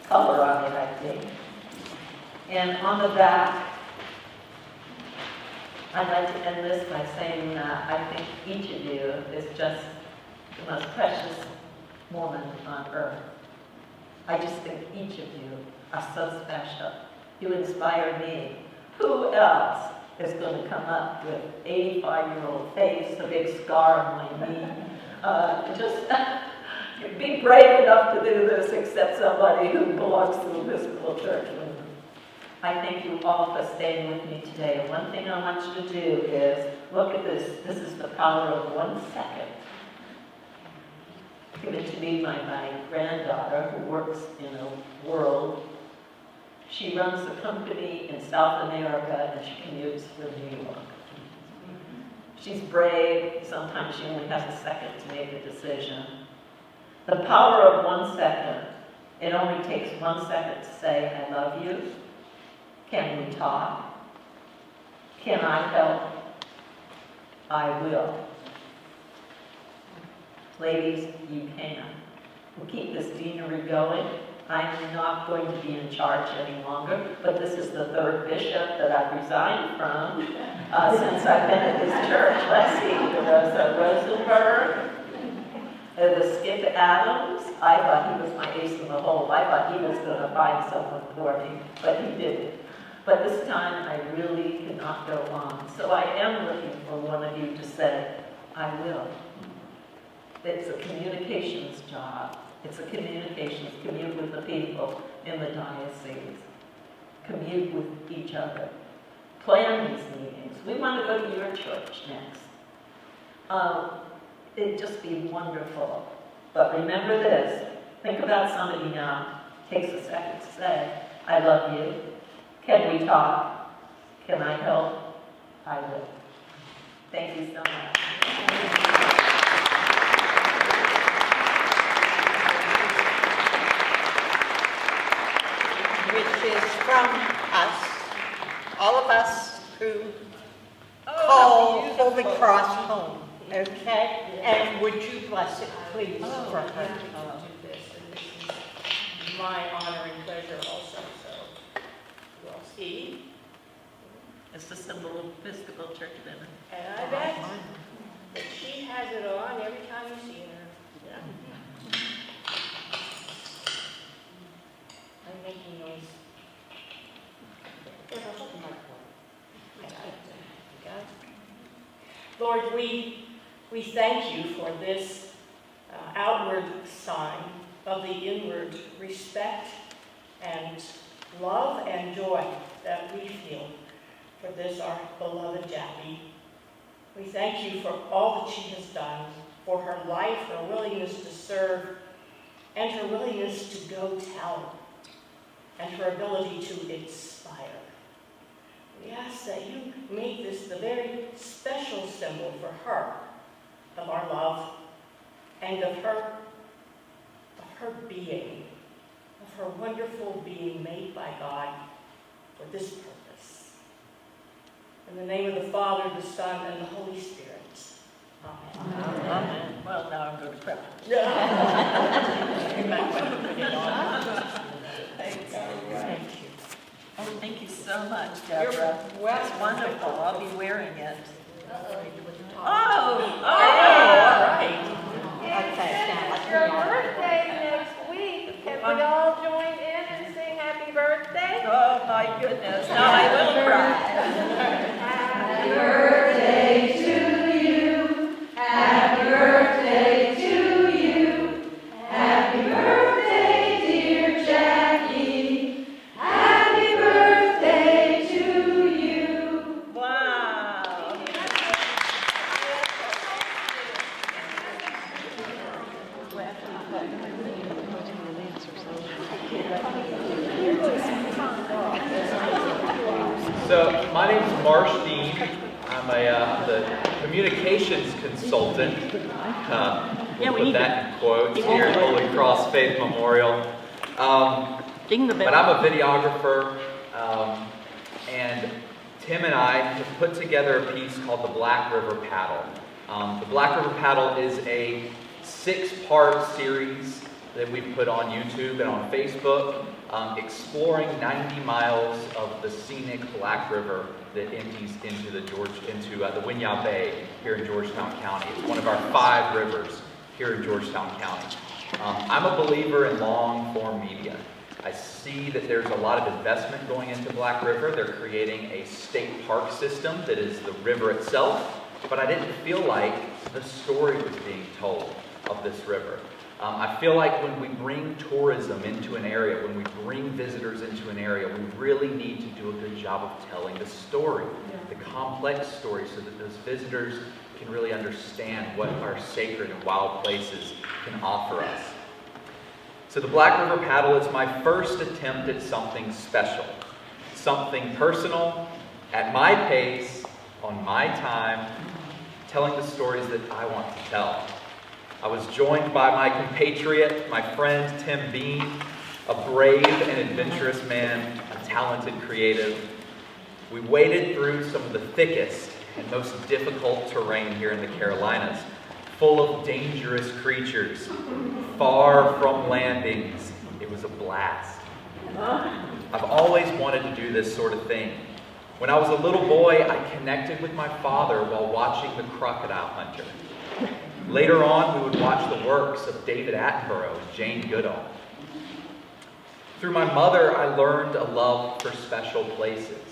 color on it, I think, and on the back, I'd like to end this by saying that I think each of you is just the most precious woman on earth. I just think each of you are so special. You inspire me. Who else is going to come up with 85-year-old face, a big scar on my knee? Just be brave enough to do this except somebody who belongs to the Episcopal Church. I thank you all for staying with me today. And one thing I want you to do is look at this. This is the power of 1 second. Given to me by my granddaughter, who works in a world. She runs a company in South America, and she commutes from New York. She's brave. Sometimes she only has a second to make a decision. The power of 1 second. It only takes 1 second to say, I love you. Can we talk? Can I help? I will. Ladies, you can. We'll keep this deanery going. I'm not going to be in charge any longer, but this is the third bishop that I've resigned from since I've been at this church. Let's see, there was Rosenberg, there was Skip Adams. I thought he was my ace in the hole. I thought he was going to find someone for me, but he didn't. But this time, I really cannot go on. So I am looking for one of you to say, I will. It's a communications job. It's a communications, commute with the people in the diocese. Commute with each other. Plan these meetings. We want to go to your church next. It'd just be wonderful. But remember this. Think about somebody now. Takes a second to say, I love you. Can we talk? Can I help? I will. Thank you so much. Which is from us, all of us who call Holy Cross home, okay? And would you bless it, please, for her? To do this, and this is my honor and pleasure also, so you all see. It's the symbol of Episcopal Church women. And I bet that she has it on every time you see her. Yeah. I'm making noise. Lord, we thank you for this outward sign of the inward respect and love and joy that we feel for this, our beloved Jackie. We thank you for all that she has done, for her life, her willingness to serve, and her willingness to go tell, and her ability to inspire. We ask that you make this the very special symbol for her of our love and of her being, of her wonderful being made by God for this purpose. In the name of the Father, the Son, and the Holy Spirit. Amen. Amen. Well, now I'm going to pray. Thank you. Oh, thank you so much, Deborah. That's wonderful. I'll be wearing it. Oh, all right. It's your birthday next week. Can we all join in and sing happy birthday? Oh, my goodness. Now I will cry. Happy birthday to you. Happy birthday to you. Happy birthday, dear Jackie. I'm the communications consultant. Yeah, we put need that in quotes here at Holy Cross Faith Memorial. Ding the bell. But I'm a videographer, and Tim and I have put together a piece called the Black River Paddle. The Black River Paddle is a 6-part series that we've put on YouTube and on Facebook, exploring 90 miles of the scenic Black River that empties into the Winyah Bay here in Georgetown County. It's one of our 5 rivers here in Georgetown County. I'm a believer in long-form media. I see that there's a lot of investment going into Black River. They're creating a state park system that is the river itself, but I didn't feel like the story was being told of this river. I feel like when we bring tourism into an area, when we bring visitors into an area, we really need to do a good job of telling the story, the complex story, so that those visitors can really understand what our sacred and wild places can offer us. So the Black River Paddle is my first attempt at something special, something personal, at my pace, on my time, telling the stories that I want to tell. I was joined by my compatriot, my friend Tim Deane, a brave and adventurous man, a talented creative. We waded through some of the thickest and most difficult terrain here in the Carolinas, full of dangerous creatures, far from landings. It was a blast. I've always wanted to do this sort of thing. When I was a little boy, I connected with my father while watching The Crocodile Hunter. Later on, we would watch the works of David Attenborough and Jane Goodall. Through my mother, I learned a love for special places,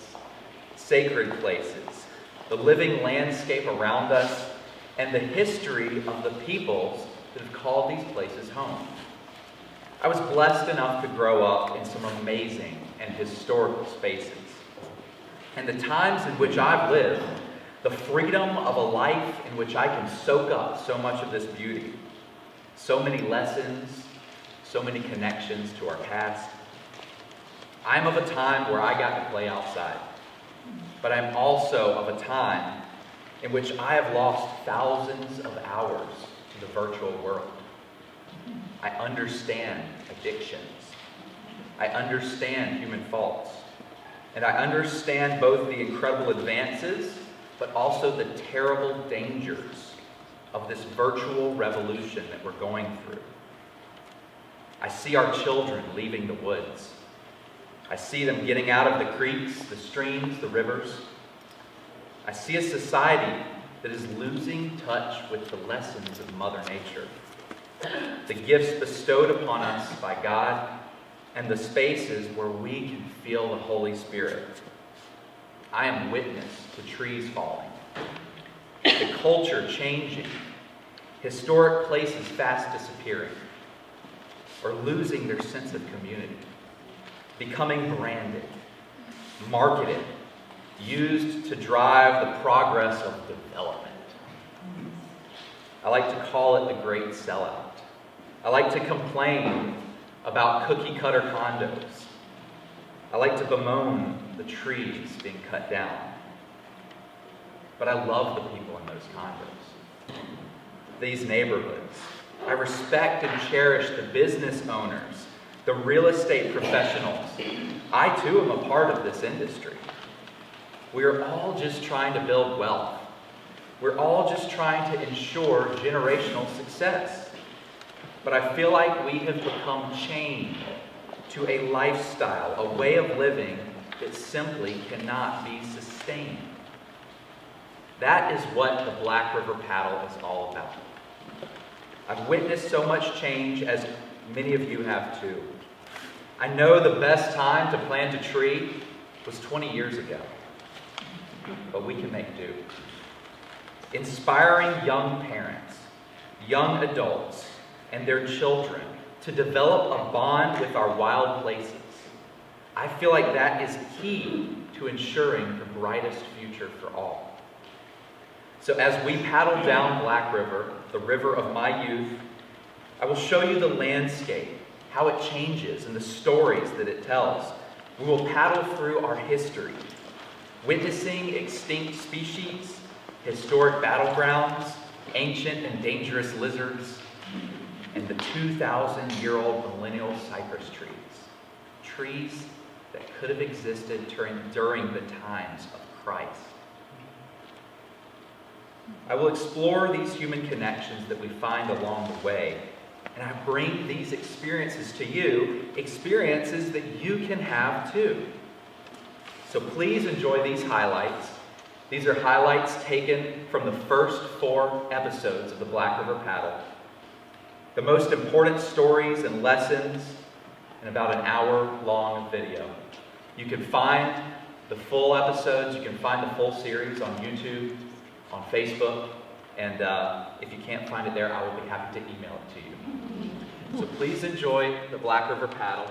sacred places, the living landscape around us, and the history of the peoples that have called these places home. I was blessed enough to grow up in some amazing and historical spaces. And the times in which I've lived, the freedom of a life in which I can soak up so much of this beauty, so many lessons, so many connections to our past. I'm of a time where I got to play outside, but I'm also of a time in which I have lost thousands of hours to the virtual world. I understand addictions. I understand human faults. And I understand both the incredible advances, but also the terrible dangers of this virtual revolution that we're going through. I see our children leaving the woods. I see them getting out of the creeks, the streams, the rivers. I see a society that is losing touch with the lessons of Mother Nature, the gifts bestowed upon us by God, and the spaces where we can feel the Holy Spirit. I am witness to trees falling, the culture changing, historic places fast disappearing, or losing their sense of community, becoming branded, marketed, used to drive the progress of development. I like to call it the great sellout. I like to complain about cookie-cutter condos. I like to bemoan the trees being cut down. But I love the people in those condos, these neighborhoods. I respect and cherish the business owners, the real estate professionals. I too am a part of this industry. We are all just trying to build wealth. We're all just trying to ensure generational success. But I feel like we have become chained to a lifestyle, a way of living that simply cannot be sustained. That is what the Black River Paddle is all about. I've witnessed so much change, as many of you have too. I know the best time to plant a tree was 20 years ago, but we can make do. Inspiring young parents, young adults, and their children to develop a bond with our wild places. I feel like that is key to ensuring the brightest future for all. So as we paddle down Black River, the river of my youth, I will show you the landscape, how it changes, and the stories that it tells. We will paddle through our history, witnessing extinct species, historic battlegrounds, ancient and dangerous lizards, and the 2,000-year-old millennial cypress trees. Trees that could have existed during the times of Christ. I will explore these human connections that we find along the way, and I bring these experiences to you, experiences that you can have too. So please enjoy these highlights. These are highlights taken from the first 4 episodes of the Black River Paddle. The most important stories and lessons in about an hour-long video. You can find the full episodes, you can find the full series on YouTube, on Facebook, and if you can't find it there, I will be happy to email it to you. So please enjoy the Black River Paddle.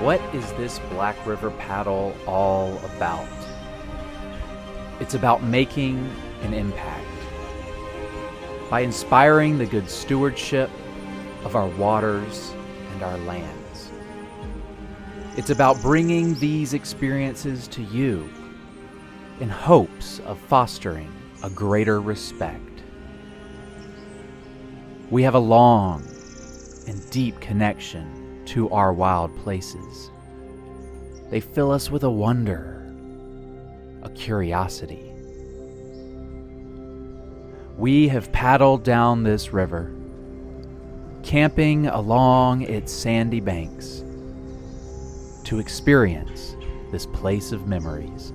What is this Black River Paddle all about? It's about making an impact by inspiring the good stewardship of our waters and our lands. It's about bringing these experiences to you in hopes of fostering a greater respect. We have a long and deep connection to our wild places. They fill us with a wonder, a curiosity. We have paddled down this river, camping along its sandy banks to experience this place of memories,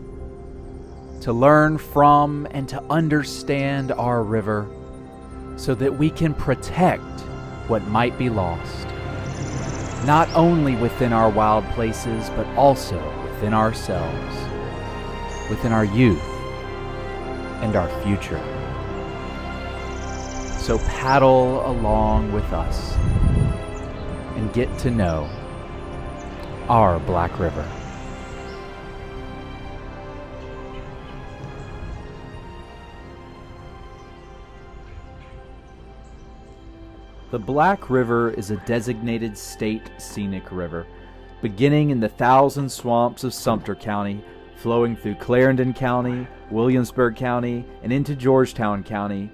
to learn from and to understand our river so that we can protect what might be lost, not only within our wild places, but also within ourselves, within our youth and our future. So paddle along with us and get to know our Black River. The Black River is a designated state scenic river, beginning in the Thousand Swamps of Sumter County, flowing through Clarendon County, Williamsburg County, and into Georgetown County,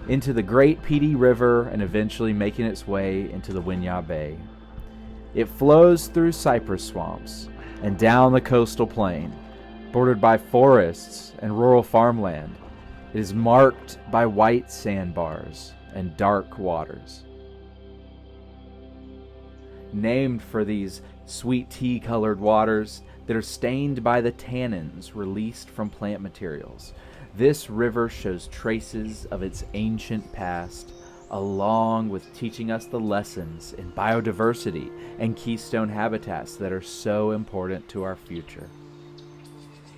into the Great Petey River, and eventually making its way into the Winyah Bay. It flows through cypress swamps and down the coastal plain, bordered by forests and rural farmland. It is marked by white sandbars and dark waters. Named for these sweet tea-colored waters that are stained by the tannins released from plant materials, this river shows traces of its ancient past, along with teaching us the lessons in biodiversity and keystone habitats that are so important to our future.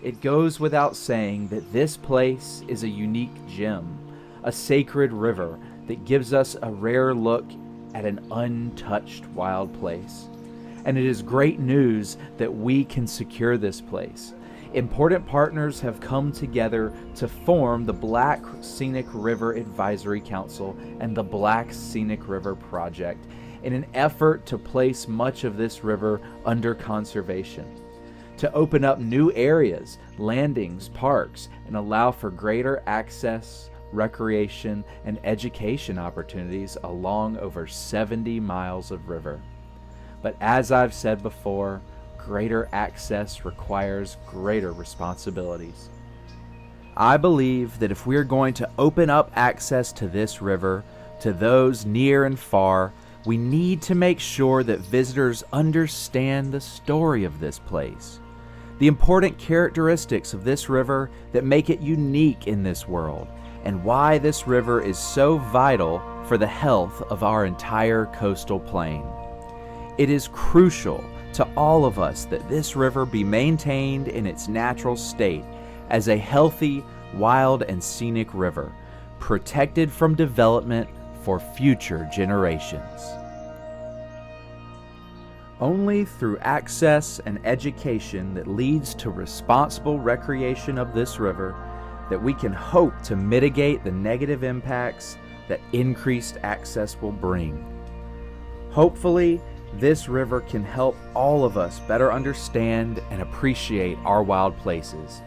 It goes without saying that this place is a unique gem, a sacred river that gives us a rare look at an untouched wild place. And it is great news that we can secure this place. Important partners have come together to form the Black Scenic River Advisory Council and the Black Scenic River Project in an effort to place much of this river under conservation, to open up new areas, landings, parks, and allow for greater access, recreation, and education opportunities along over 70 miles of river. But as I've said before, greater access requires greater responsibilities. I believe that if we're going to open up access to this river, to those near and far, we need to make sure that visitors understand the story of this place, the important characteristics of this river that make it unique in this world, and why this river is so vital for the health of our entire coastal plain. It is crucial to all of us that this river be maintained in its natural state as a healthy, wild, and scenic river, protected from development for future generations. Only through access and education that leads to responsible recreation of this river that we can hope to mitigate the negative impacts that increased access will bring. Hopefully, this river can help all of us better understand and appreciate our wild places.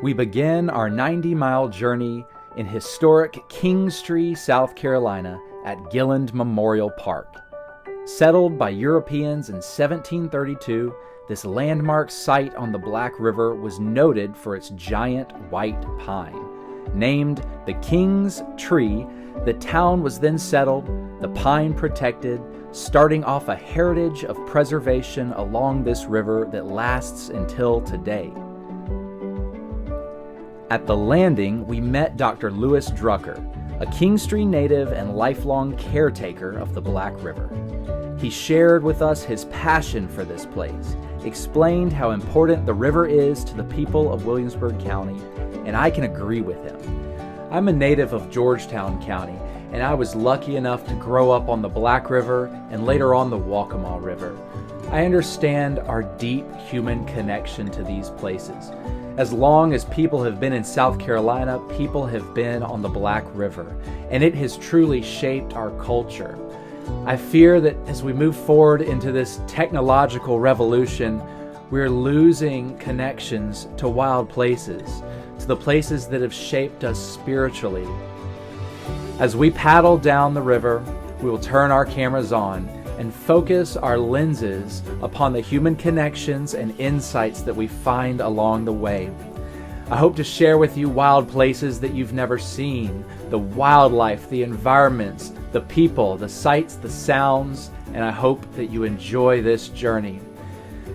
We begin our 90-mile journey in historic Kingstree, South Carolina at Gilland Memorial Park. Settled by Europeans in 1732, this landmark site on the Black River was noted for its giant white pine. Named the King's Tree, the town was then settled, the pine protected, starting off a heritage of preservation along this river that lasts until today. At the landing, we met Dr. Lewis Drucker, a Kingstree native and lifelong caretaker of the Black River. He shared with us his passion for this place, explained how important the river is to the people of Williamsburg County, and I can agree with him. I'm a native of Georgetown County, and I was lucky enough to grow up on the Black River and later on the Waccamaw River. I understand our deep human connection to these places. As long as people have been in South Carolina, people have been on the Black River, and it has truly shaped our culture. I fear that as we move forward into this technological revolution, we're losing connections to wild places, to the places that have shaped us spiritually. As we paddle down the river, we will turn our cameras on and focus our lenses upon the human connections and insights that we find along the way. I hope to share with you wild places that you've never seen, the wildlife, the environments, the people, the sights, the sounds, and I hope that you enjoy this journey.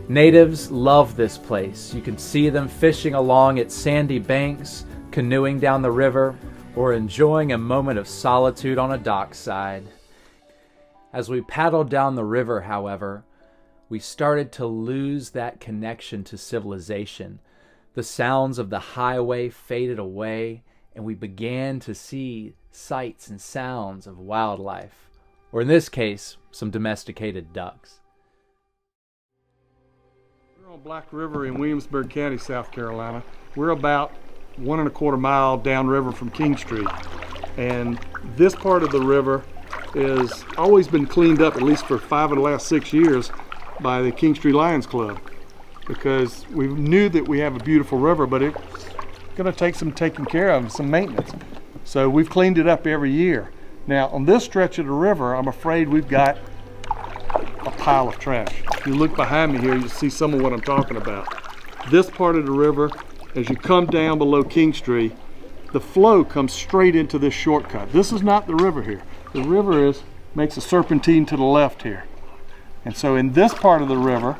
Natives love this place. You can see them fishing along its sandy banks, canoeing down the river, or enjoying a moment of solitude on a dockside. As we paddled down the river, however, we started to lose that connection to civilization. The sounds of the highway faded away, and we began to see sights and sounds of wildlife, or in this case, some domesticated ducks. We're on Black River in Williamsburg County, South Carolina. We're about 1.25 miles downriver from Kingstree, and this part of the river has always been cleaned up, at least for 5 of the last 6 years, by the Kingstree Lions Club, because we knew that we have a beautiful river, but it's going to take some taking care of, some maintenance. So we've cleaned it up every year. Now on this stretch of the river, I'm afraid we've got a pile of trash. If you look behind me here, you see some of what I'm talking about. This part of the river, as you come down below Kingstree, the flow comes straight into this shortcut. This is not the river here. The river makes a serpentine to the left here. And so in this part of the river,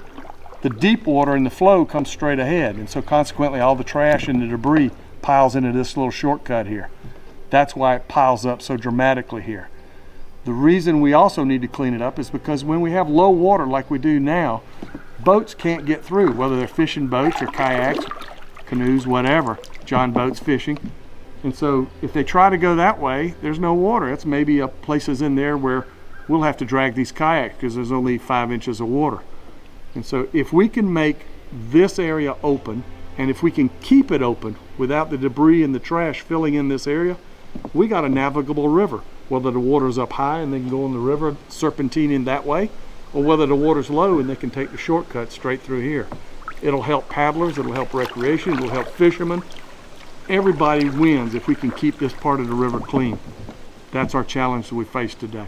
the deep water and the flow comes straight ahead. And so consequently, all the trash and the debris piles into this little shortcut here. That's why it piles up so dramatically here. The reason we also need to clean it up is because when we have low water like we do now, boats can't get through, whether they're fishing boats or kayaks, canoes, whatever, John boats fishing. And so if they try to go that way, there's no water. That's maybe places in there where we'll have to drag these kayaks because there's only 5 inches of water. And so if we can make this area open, and if we can keep it open without the debris and the trash filling in this area, we got a navigable river. Whether the water's up high and they can go in the river serpentining that way, or whether the water's low and they can take the shortcut straight through here. It'll help paddlers, it'll help recreation, it'll help fishermen. Everybody wins if we can keep this part of the river clean. That's our challenge that we face today.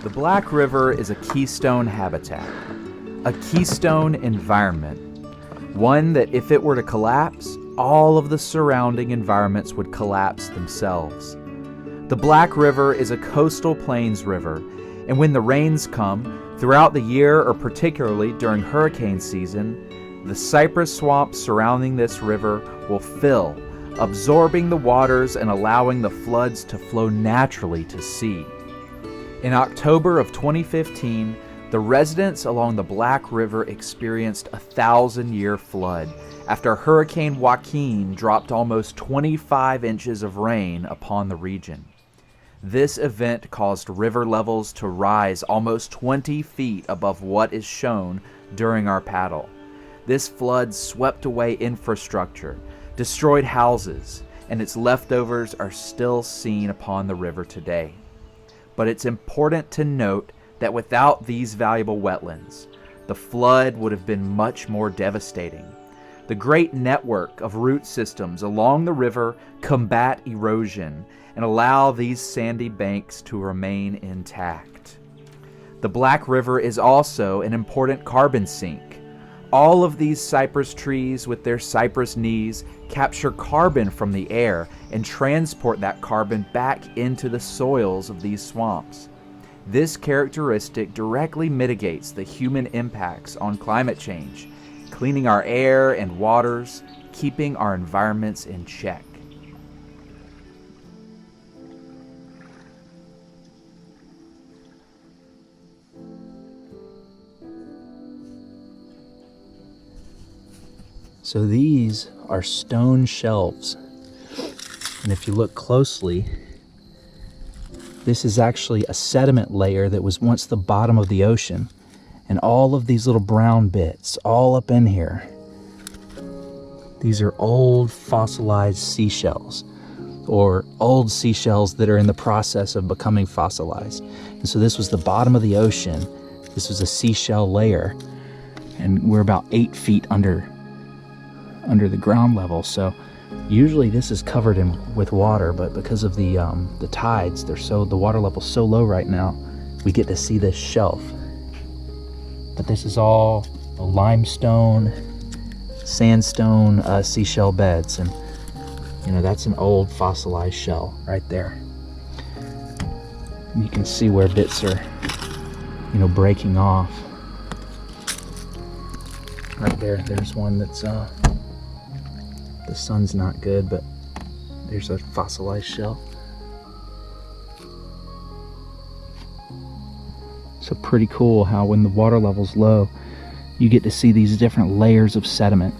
The Black River is a keystone habitat, a keystone environment, one that if it were to collapse, all of the surrounding environments would collapse themselves. The Black River is a coastal plains river, and when the rains come, throughout the year or particularly during hurricane season, the cypress swamps surrounding this river will fill, absorbing the waters and allowing the floods to flow naturally to sea. In October of 2015, the residents along the Black River experienced a 1,000-year flood after Hurricane Joaquin dropped almost 25 inches of rain upon the region. This event caused river levels to rise almost 20 feet above what is shown during our paddle. This flood swept away infrastructure, destroyed houses, and its leftovers are still seen upon the river today. But it's important to note that without these valuable wetlands, the flood would have been much more devastating. The great network of root systems along the river combat erosion and allow these sandy banks to remain intact. The Black River is also an important carbon sink. All of these cypress trees with their cypress knees capture carbon from the air and transport that carbon back into the soils of these swamps. This characteristic directly mitigates the human impacts on climate change, cleaning our air and waters, keeping our environments in check. So these are stone shelves, and if you look closely, this is actually a sediment layer that was once the bottom of the ocean, and all of these little brown bits all up in here, these are old fossilized seashells, or old seashells that are in the process of becoming fossilized. And so this was the bottom of the ocean, this was a seashell layer, and we're about 8 feet under the ground level. So usually this is covered with water, but because of the tides, the water level's so low right now, we get to see this shelf. But this is all limestone, sandstone seashell beds, and that's an old fossilized shell right there. And you can see where bits are breaking off. Right there's one that's the sun's not good, but there's a fossilized shell. So pretty cool how when the water level's low, you get to see these different layers of sediment,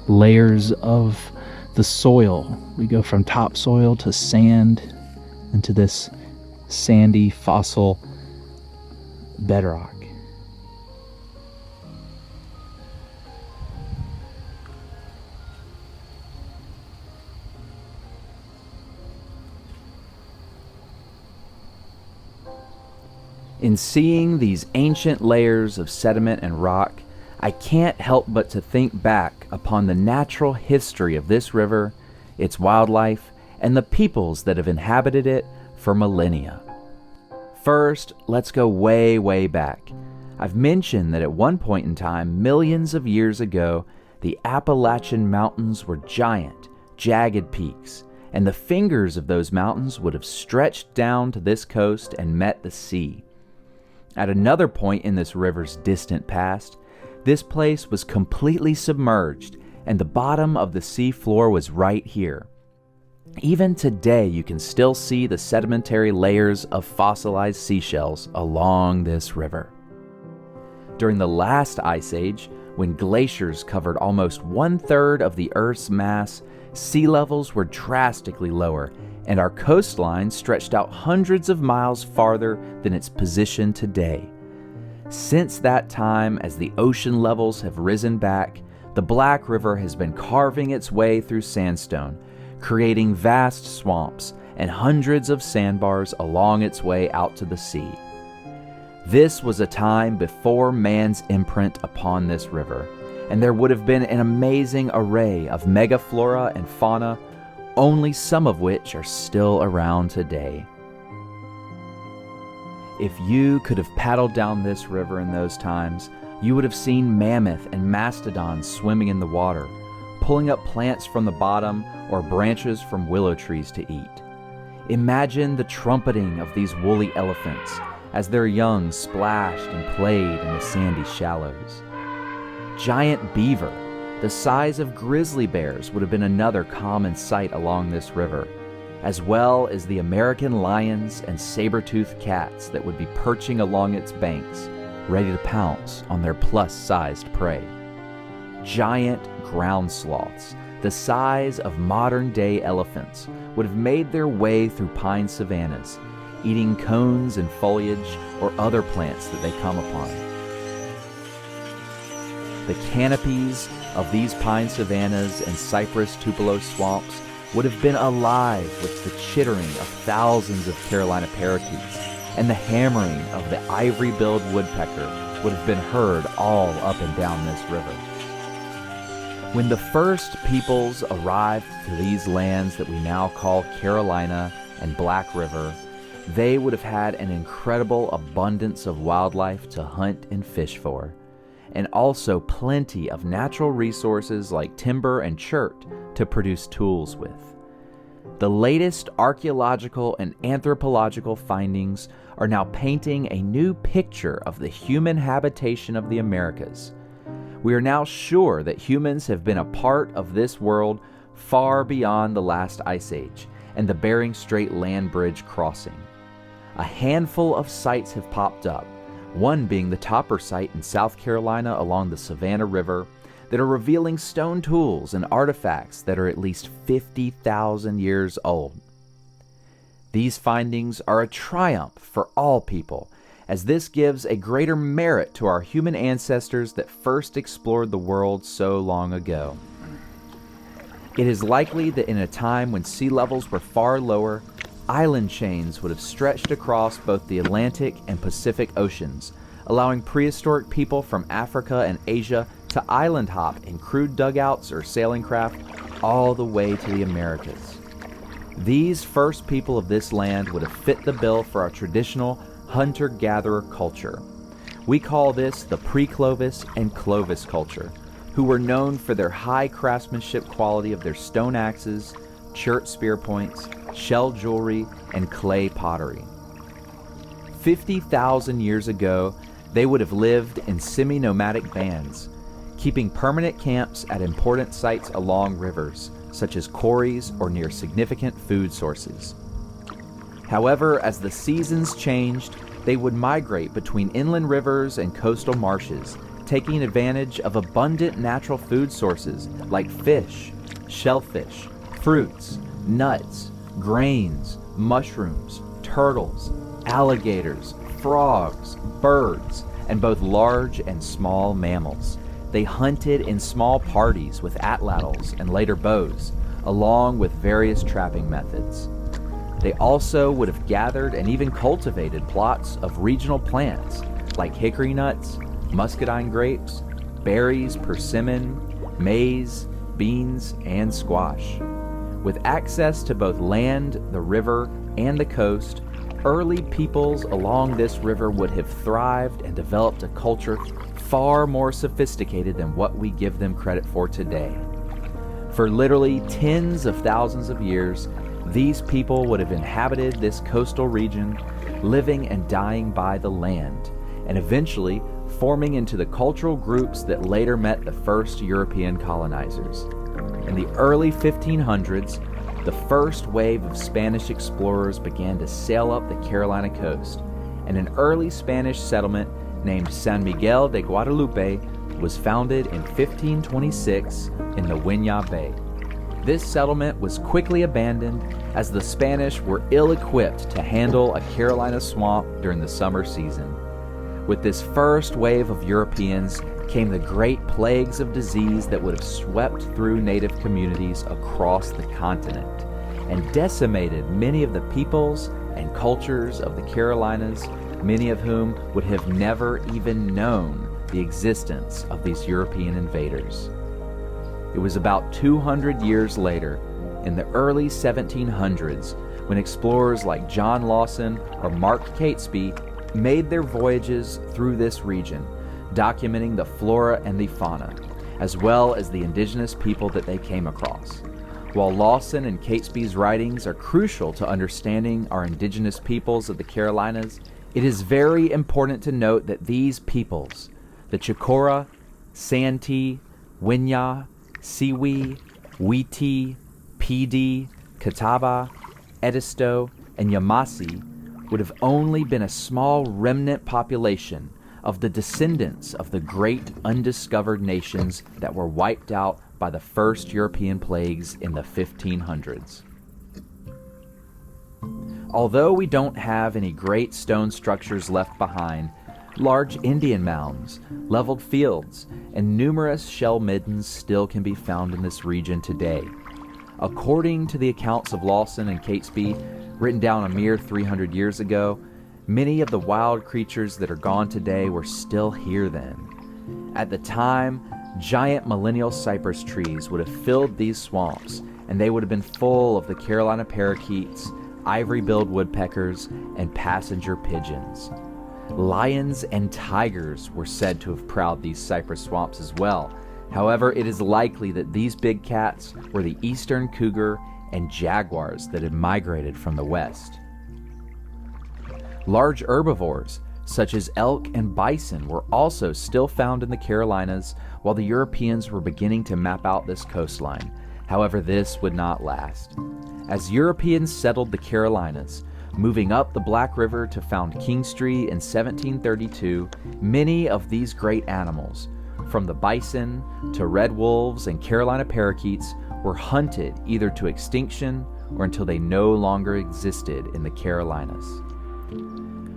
layers of the soil. We go from topsoil to sand into this sandy fossil bedrock. In seeing these ancient layers of sediment and rock, I can't help but to think back upon the natural history of this river, its wildlife, and the peoples that have inhabited it for millennia. First, let's go way, way back. I've mentioned that at one point in time, millions of years ago, the Appalachian Mountains were giant, jagged peaks, and the fingers of those mountains would have stretched down to this coast and met the sea. At another point in this river's distant past, this place was completely submerged, and the bottom of the sea floor was right here. Even today, you can still see the sedimentary layers of fossilized seashells along this river. During the last ice age, when glaciers covered almost 1/3 of the Earth's mass, sea levels were drastically lower, and our coastline stretched out hundreds of miles farther than its position today. Since that time, as the ocean levels have risen back, the Black River has been carving its way through sandstone, creating vast swamps and hundreds of sandbars along its way out to the sea. This was a time before man's imprint upon this river, and there would have been an amazing array of megaflora and fauna, only some of which are still around today. If you could have paddled down this river in those times, you would have seen mammoth and mastodons swimming in the water, pulling up plants from the bottom or branches from willow trees to eat. Imagine the trumpeting of these woolly elephants as their young splashed and played in the sandy shallows. Giant beaver, the size of grizzly bears, would have been another common sight along this river, as well as the American lions and saber-toothed cats that would be perching along its banks, ready to pounce on their plus-sized prey. Giant ground sloths, the size of modern-day elephants, would have made their way through pine savannas, eating cones and foliage or other plants that they come upon. The canopies of these pine savannas and cypress tupelo swamps would have been alive with the chittering of thousands of Carolina parakeets, and the hammering of the ivory-billed woodpecker would have been heard all up and down this river. When the first peoples arrived to these lands that we now call Carolina and Black River, they would have had an incredible abundance of wildlife to hunt and fish for, and also plenty of natural resources like timber and chert to produce tools with. The latest archaeological and anthropological findings are now painting a new picture of the human habitation of the Americas. We are now sure that humans have been a part of this world far beyond the last ice age and the Bering Strait land bridge crossing. A handful of sites have popped up, one being the Topper site in South Carolina along the Savannah River, that are revealing stone tools and artifacts that are at least 50,000 years old. These findings are a triumph for all people, as this gives a greater merit to our human ancestors that first explored the world so long ago. It is likely that in a time when sea levels were far lower, island chains would have stretched across both the Atlantic and Pacific Oceans, allowing prehistoric people from Africa and Asia to island hop in crude dugouts or sailing craft all the way to the Americas. These first people of this land would have fit the bill for our traditional hunter-gatherer culture. We call this the pre-Clovis and Clovis culture, who were known for their high craftsmanship quality of their stone axes, chert spear points, shell jewelry, and clay pottery. 50,000 years ago, they would have lived in semi-nomadic bands, keeping permanent camps at important sites along rivers, such as quarries or near significant food sources. However, as the seasons changed, they would migrate between inland rivers and coastal marshes, taking advantage of abundant natural food sources like fish, shellfish, fruits, nuts, grains, mushrooms, turtles, alligators, frogs, birds, and both large and small mammals. They hunted in small parties with atlatls and later bows, along with various trapping methods. They also would have gathered and even cultivated plots of regional plants like hickory nuts, muscadine grapes, berries, persimmon, maize, beans, and squash. With access to both land, the river, and the coast, early peoples along this river would have thrived and developed a culture far more sophisticated than what we give them credit for today. For literally tens of thousands of years, these people would have inhabited this coastal region, living and dying by the land, and eventually forming into the cultural groups that later met the first European colonizers. In the early 1500s, the first wave of Spanish explorers began to sail up the Carolina coast, and an early Spanish settlement named San Miguel de Guadalupe was founded in 1526 in the Winyah Bay. This settlement was quickly abandoned as the Spanish were ill-equipped to handle a Carolina swamp during the summer season. With this first wave of Europeans came the great plagues of disease that would have swept through native communities across the continent and decimated many of the peoples and cultures of the Carolinas, many of whom would have never even known the existence of these European invaders. It was about 200 years later, in the early 1700s, when explorers like John Lawson or Mark Catesby made their voyages through this region, documenting the flora and the fauna, as well as the indigenous people that they came across. While Lawson and Catesby's writings are crucial to understanding our indigenous peoples of the Carolinas, it is very important to note that these peoples, the Chicora, Santee, Winyah, Siwi, Witi, Pee, Catawba, Edisto, and Yamasee, would have only been a small remnant population of the descendants of the great undiscovered nations that were wiped out by the first European plagues in the 1500s. Although we don't have any great stone structures left behind, large Indian mounds, leveled fields, and numerous shell middens still can be found in this region today. According to the accounts of Lawson and Catesby, written down a mere 300 years ago, many of the wild creatures that are gone today were still here then. At the time, giant millennial cypress trees would have filled these swamps, and they would have been full of the Carolina parakeets, ivory-billed woodpeckers, and passenger pigeons. Lions and tigers were said to have prowled these cypress swamps as well. However, it is likely that these big cats were the eastern cougar and jaguars that had migrated from the west. Large herbivores, such as elk and bison, were also still found in the Carolinas while the Europeans were beginning to map out this coastline. However, this would not last. As Europeans settled the Carolinas, moving up the Black River to found Kingstree in 1732, many of these great animals, from the bison to red wolves and Carolina parakeets, were hunted either to extinction or until they no longer existed in the Carolinas.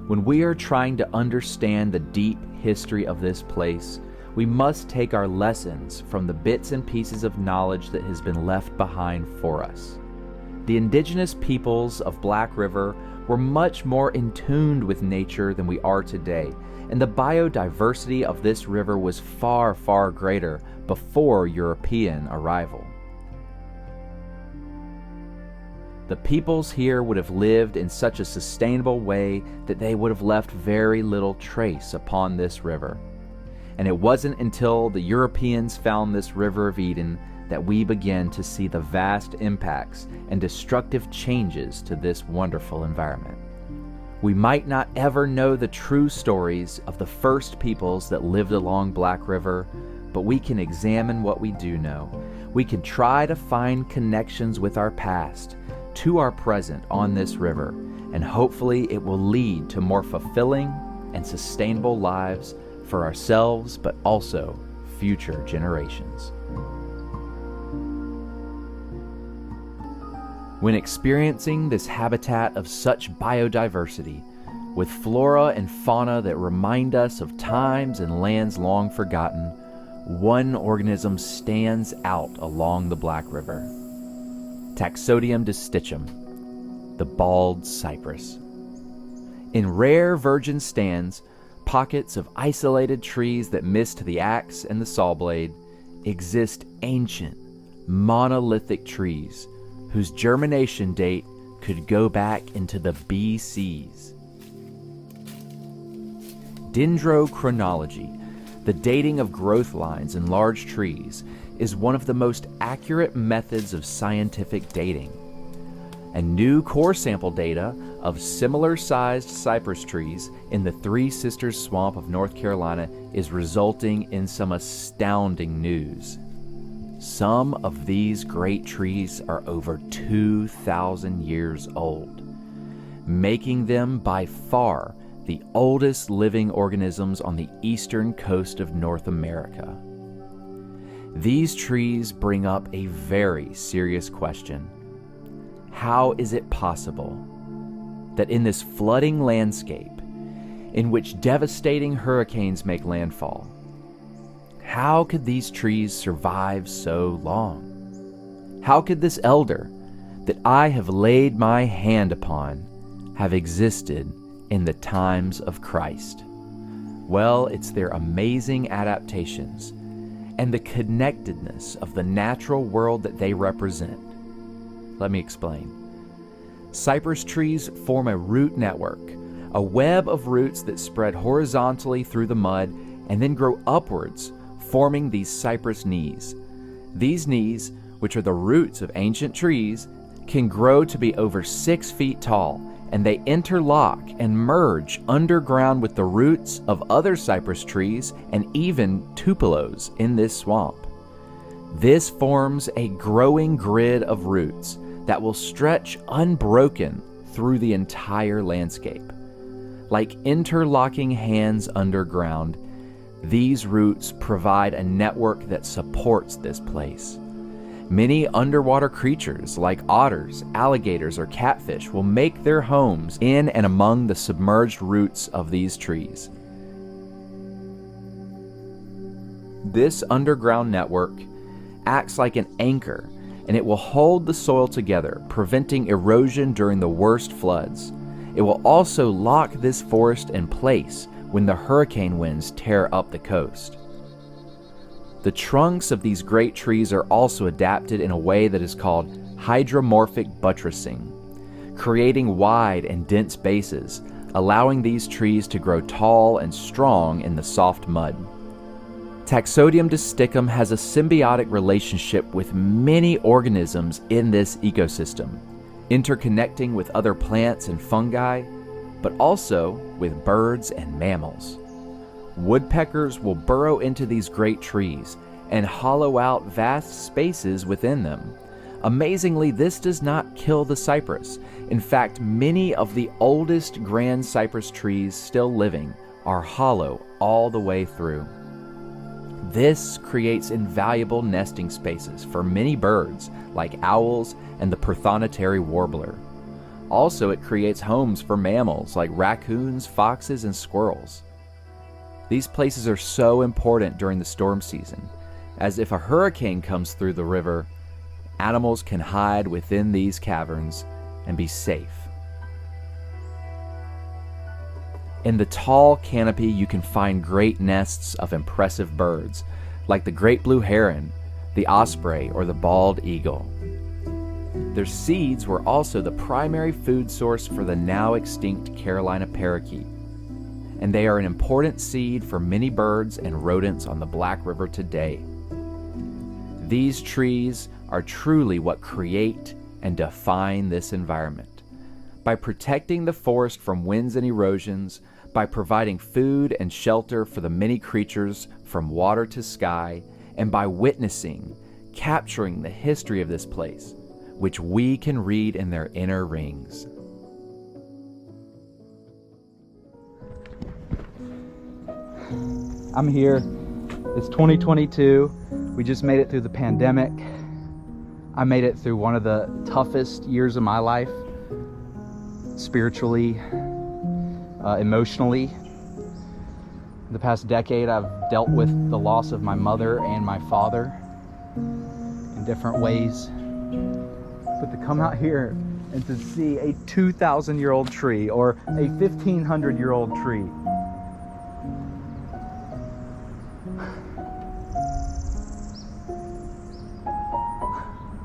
When we are trying to understand the deep history of this place, we must take our lessons from the bits and pieces of knowledge that has been left behind for us. The indigenous peoples of Black River were much more in tune with nature than we are today, and the biodiversity of this river was far, far greater before European arrival. The peoples here would have lived in such a sustainable way that they would have left very little trace upon this river. And it wasn't until the Europeans found this River of Eden that we begin to see the vast impacts and destructive changes to this wonderful environment. We might not ever know the true stories of the first peoples that lived along Black River, but we can examine what we do know. We can try to find connections with our past to our present on this river, and hopefully it will lead to more fulfilling and sustainable lives for ourselves, but also future generations. When experiencing this habitat of such biodiversity, with flora and fauna that remind us of times and lands long forgotten, one organism stands out along the Black River. Taxodium distichum, the bald cypress. In rare virgin stands, pockets of isolated trees that missed the axe and the saw blade, exist ancient, monolithic trees whose germination date could go back into the BCs. Dendrochronology, the dating of growth lines in large trees, is one of the most accurate methods of scientific dating. And new core sample data of similar-sized cypress trees in the Three Sisters Swamp of North Carolina is resulting in some astounding news. Some of these great trees are over 2,000 years old, making them by far the oldest living organisms on the eastern coast of North America. These trees bring up a very serious question. How is it possible that in this flooding landscape, in which devastating hurricanes make landfall, how could these trees survive so long? How could this elder that I have laid my hand upon have existed in the times of Christ? Well, it's their amazing adaptations and the connectedness of the natural world that they represent. Let me explain. Cypress trees form a root network, a web of roots that spread horizontally through the mud and then grow upwards, forming these cypress knees. These knees, which are the roots of ancient trees, can grow to be over 6 feet tall, and they interlock and merge underground with the roots of other cypress trees and even tupelos in this swamp. This forms a growing grid of roots that will stretch unbroken through the entire landscape. Like interlocking hands underground, these roots provide a network that supports this place. Many underwater creatures like otters, alligators, or catfish will make their homes in and among the submerged roots of these trees. This underground network acts like an anchor, and it will hold the soil together, preventing erosion during the worst floods. It will also lock this forest in place when the hurricane winds tear up the coast. The trunks of these great trees are also adapted in a way that is called hydromorphic buttressing, creating wide and dense bases, allowing these trees to grow tall and strong in the soft mud. Taxodium distichum has a symbiotic relationship with many organisms in this ecosystem, interconnecting with other plants and fungi, but also with birds and mammals. Woodpeckers will burrow into these great trees and hollow out vast spaces within them. Amazingly, this does not kill the cypress. In fact, many of the oldest grand cypress trees still living are hollow all the way through. This creates invaluable nesting spaces for many birds like owls and the prothonotary warbler. Also, it creates homes for mammals like raccoons, foxes, and squirrels. These places are so important during the storm season, as if a hurricane comes through the river, animals can hide within these caverns and be safe. In the tall canopy, you can find great nests of impressive birds, like the great blue heron, the osprey, or the bald eagle. Their seeds were also the primary food source for the now extinct Carolina parakeet, and they are an important seed for many birds and rodents on the Black River today. These trees are truly what create and define this environment. By protecting the forest from winds and erosions, by providing food and shelter for the many creatures from water to sky, and by witnessing, capturing the history of this place, which we can read in their inner rings. I'm here. It's 2022. We just made it through the pandemic. I made it through one of the toughest years of my life, spiritually, emotionally. The past decade, I've dealt with the loss of my mother and my father in different ways. But to come out here and to see a 2,000-year-old tree or a 1,500-year-old tree,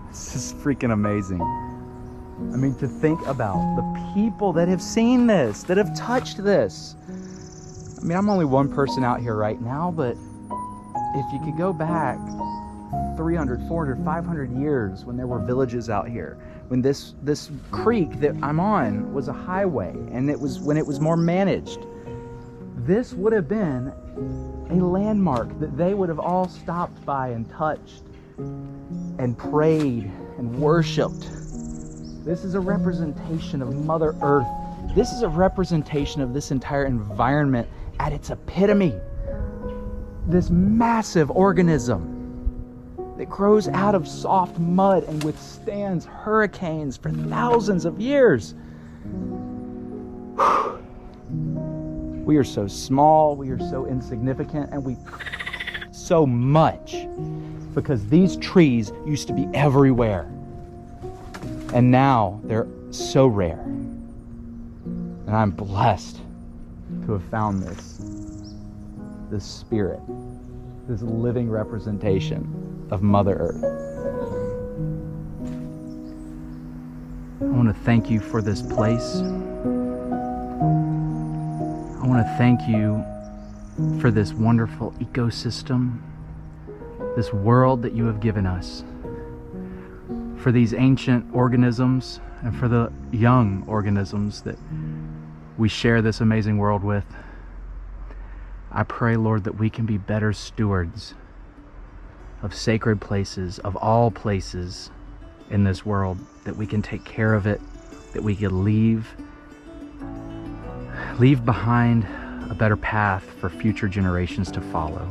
this is freaking amazing. I mean, to think about the people that have seen this, that have touched this. I mean, I'm only one person out here right now, but if you could go back 300, 400, 500 years when there were villages out here, when this creek that I'm on was a highway, and it was when it was more managed, this would have been a landmark that they would have all stopped by and touched and prayed and worshiped. This is a representation of Mother Earth. This is a representation of this entire environment at its epitome. This massive organism that grows out of soft mud and withstands hurricanes for thousands of years. We are so small, we are so insignificant, and we so much because these trees used to be everywhere. And now they're so rare. And I'm blessed to have found this spirit, this living representation of Mother Earth. I want to thank you for this place. I want to thank you for this wonderful ecosystem, this world that you have given us, for these ancient organisms and for the young organisms that we share this amazing world with. I pray, Lord, that we can be better stewards of sacred places, of all places in this world, that we can take care of it, that we can leave behind a better path for future generations to follow.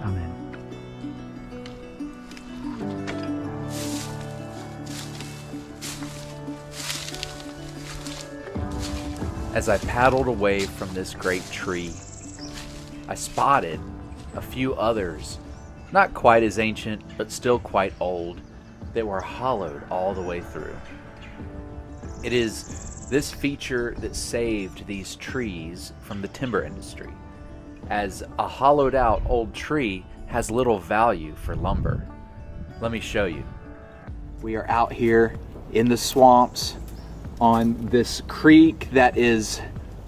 Amen. As I paddled away from this great tree, I spotted a few others, not quite as ancient, but still quite old, that were hollowed all the way through. It is this feature that saved these trees from the timber industry, as a hollowed out old tree has little value for lumber. Let me show you. We are out here in the swamps on this creek that is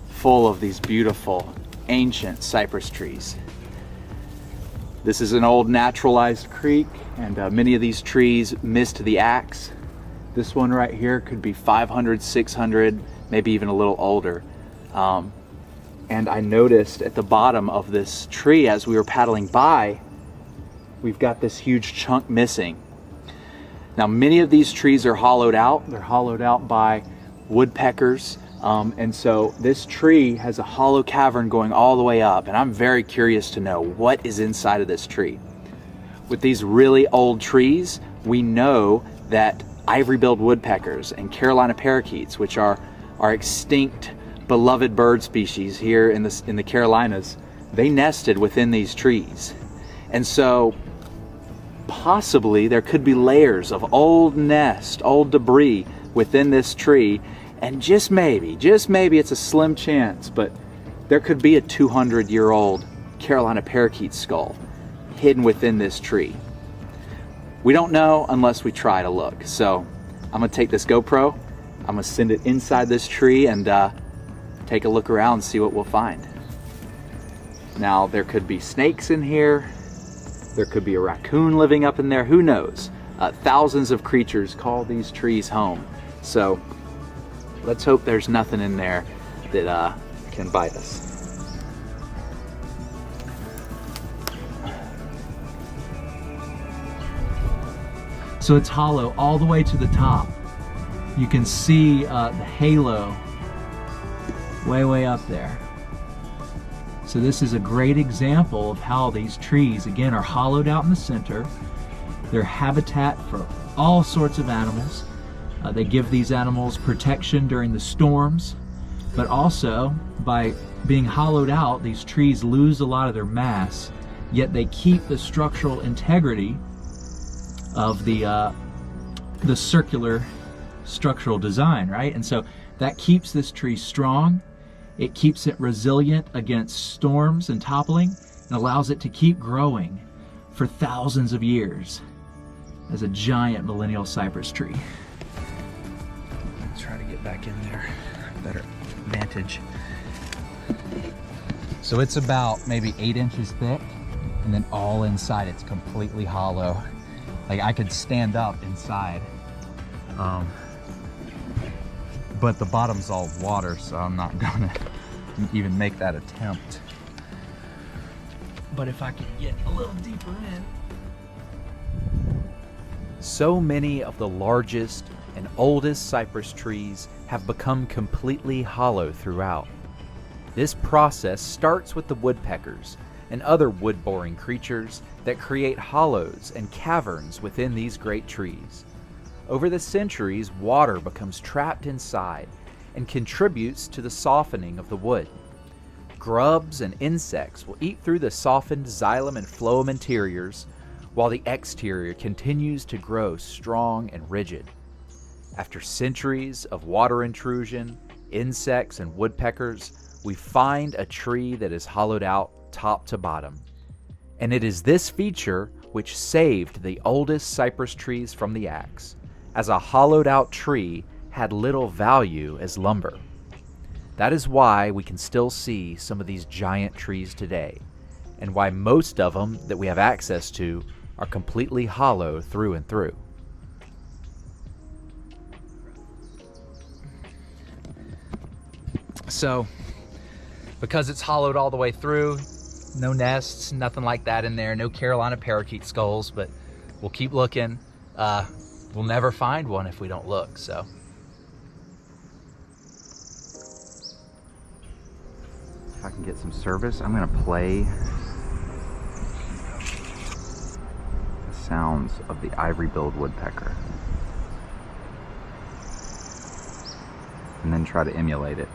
full of these beautiful ancient cypress trees. This is an old naturalized creek, and many of these trees missed the axe. This one right here could be 500, 600, maybe even a little older. And I noticed at the bottom of this tree as we were paddling by, we've got this huge chunk missing. Now, many of these trees are hollowed out. They're hollowed out by woodpeckers. And so this tree has a hollow cavern going all the way up, and I'm very curious to know what is inside of this tree. With these really old trees, we know that ivory-billed woodpeckers and Carolina parakeets, which are extinct, beloved bird species here in the Carolinas, they nested within these trees. And so possibly there could be layers of old nest, old debris within this tree. And just maybe it's a slim chance, but there could be a 200-year-old Carolina parakeet skull hidden within this tree. We don't know unless we try to look. So I'm gonna take this GoPro, I'm gonna send it inside this tree and take a look around and see what we'll find. Now, there could be snakes in here, there could be a raccoon living up in there, who knows? Thousands of creatures call these trees home. So let's hope there's nothing in there that can bite us. So it's hollow all the way to the top. You can see the halo way up there. So this is a great example of how these trees, again, are hollowed out in the center. They're habitat for all sorts of animals. They give these animals protection during the storms, but also by being hollowed out, these trees lose a lot of their mass, yet they keep the structural integrity of the circular structural design, right? And so that keeps this tree strong. It keeps it resilient against storms and toppling, and allows it to keep growing for thousands of years as a giant millennial cypress tree. Let's try to get back in there. Better vantage. So it's about maybe 8 inches thick, and then all inside it's completely hollow. Like I could stand up inside. But the bottom's all water, so I'm not gonna even make that attempt. But if I could get a little deeper in. So many of the largest and oldest cypress trees have become completely hollow throughout. This process starts with the woodpeckers and other wood-boring creatures that create hollows and caverns within these great trees. Over the centuries, water becomes trapped inside and contributes to the softening of the wood. Grubs and insects will eat through the softened xylem and phloem interiors, while the exterior continues to grow strong and rigid. After centuries of water intrusion, insects, and woodpeckers, we find a tree that is hollowed out top to bottom. And it is this feature which saved the oldest cypress trees from the axe, as a hollowed out tree had little value as lumber. That is why we can still see some of these giant trees today, and why most of them that we have access to are completely hollow through and through. So, because it's hollowed all the way through, no nests, nothing like that in there, no Carolina parakeet skulls, but we'll keep looking. We'll never find one if we don't look, so. If I can get some service, I'm gonna play the sounds of the ivory-billed woodpecker and then try to emulate it.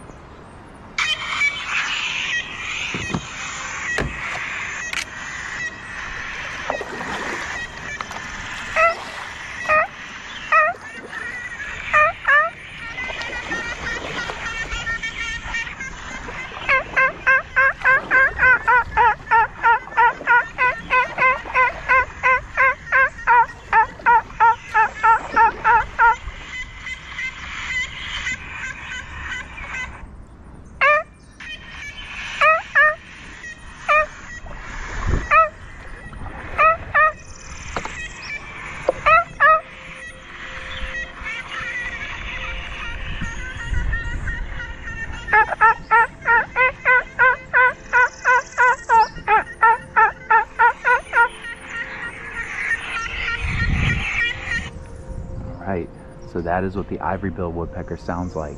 So that is what the ivory-billed woodpecker sounds like.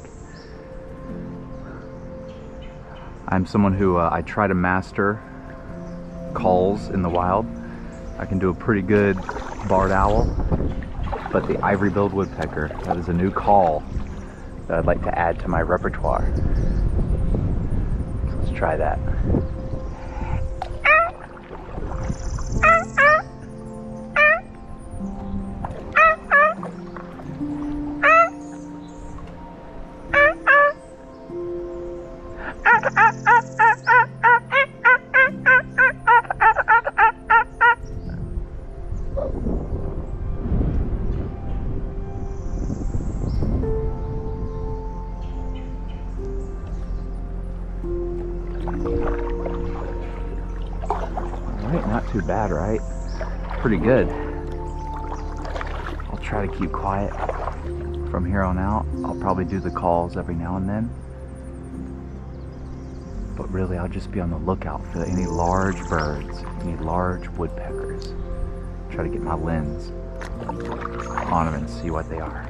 I'm someone who I try to master calls in the wild. I can do a pretty good barred owl, but the ivory-billed woodpecker, that is a new call that I'd like to add to my repertoire. So let's try that. Not too bad, right? Pretty good. I'll try to keep quiet from here on out. I'll probably do the calls every now and then. But really, I'll just be on the lookout for any large birds, any large woodpeckers. Try to get my lens on them and see what they are.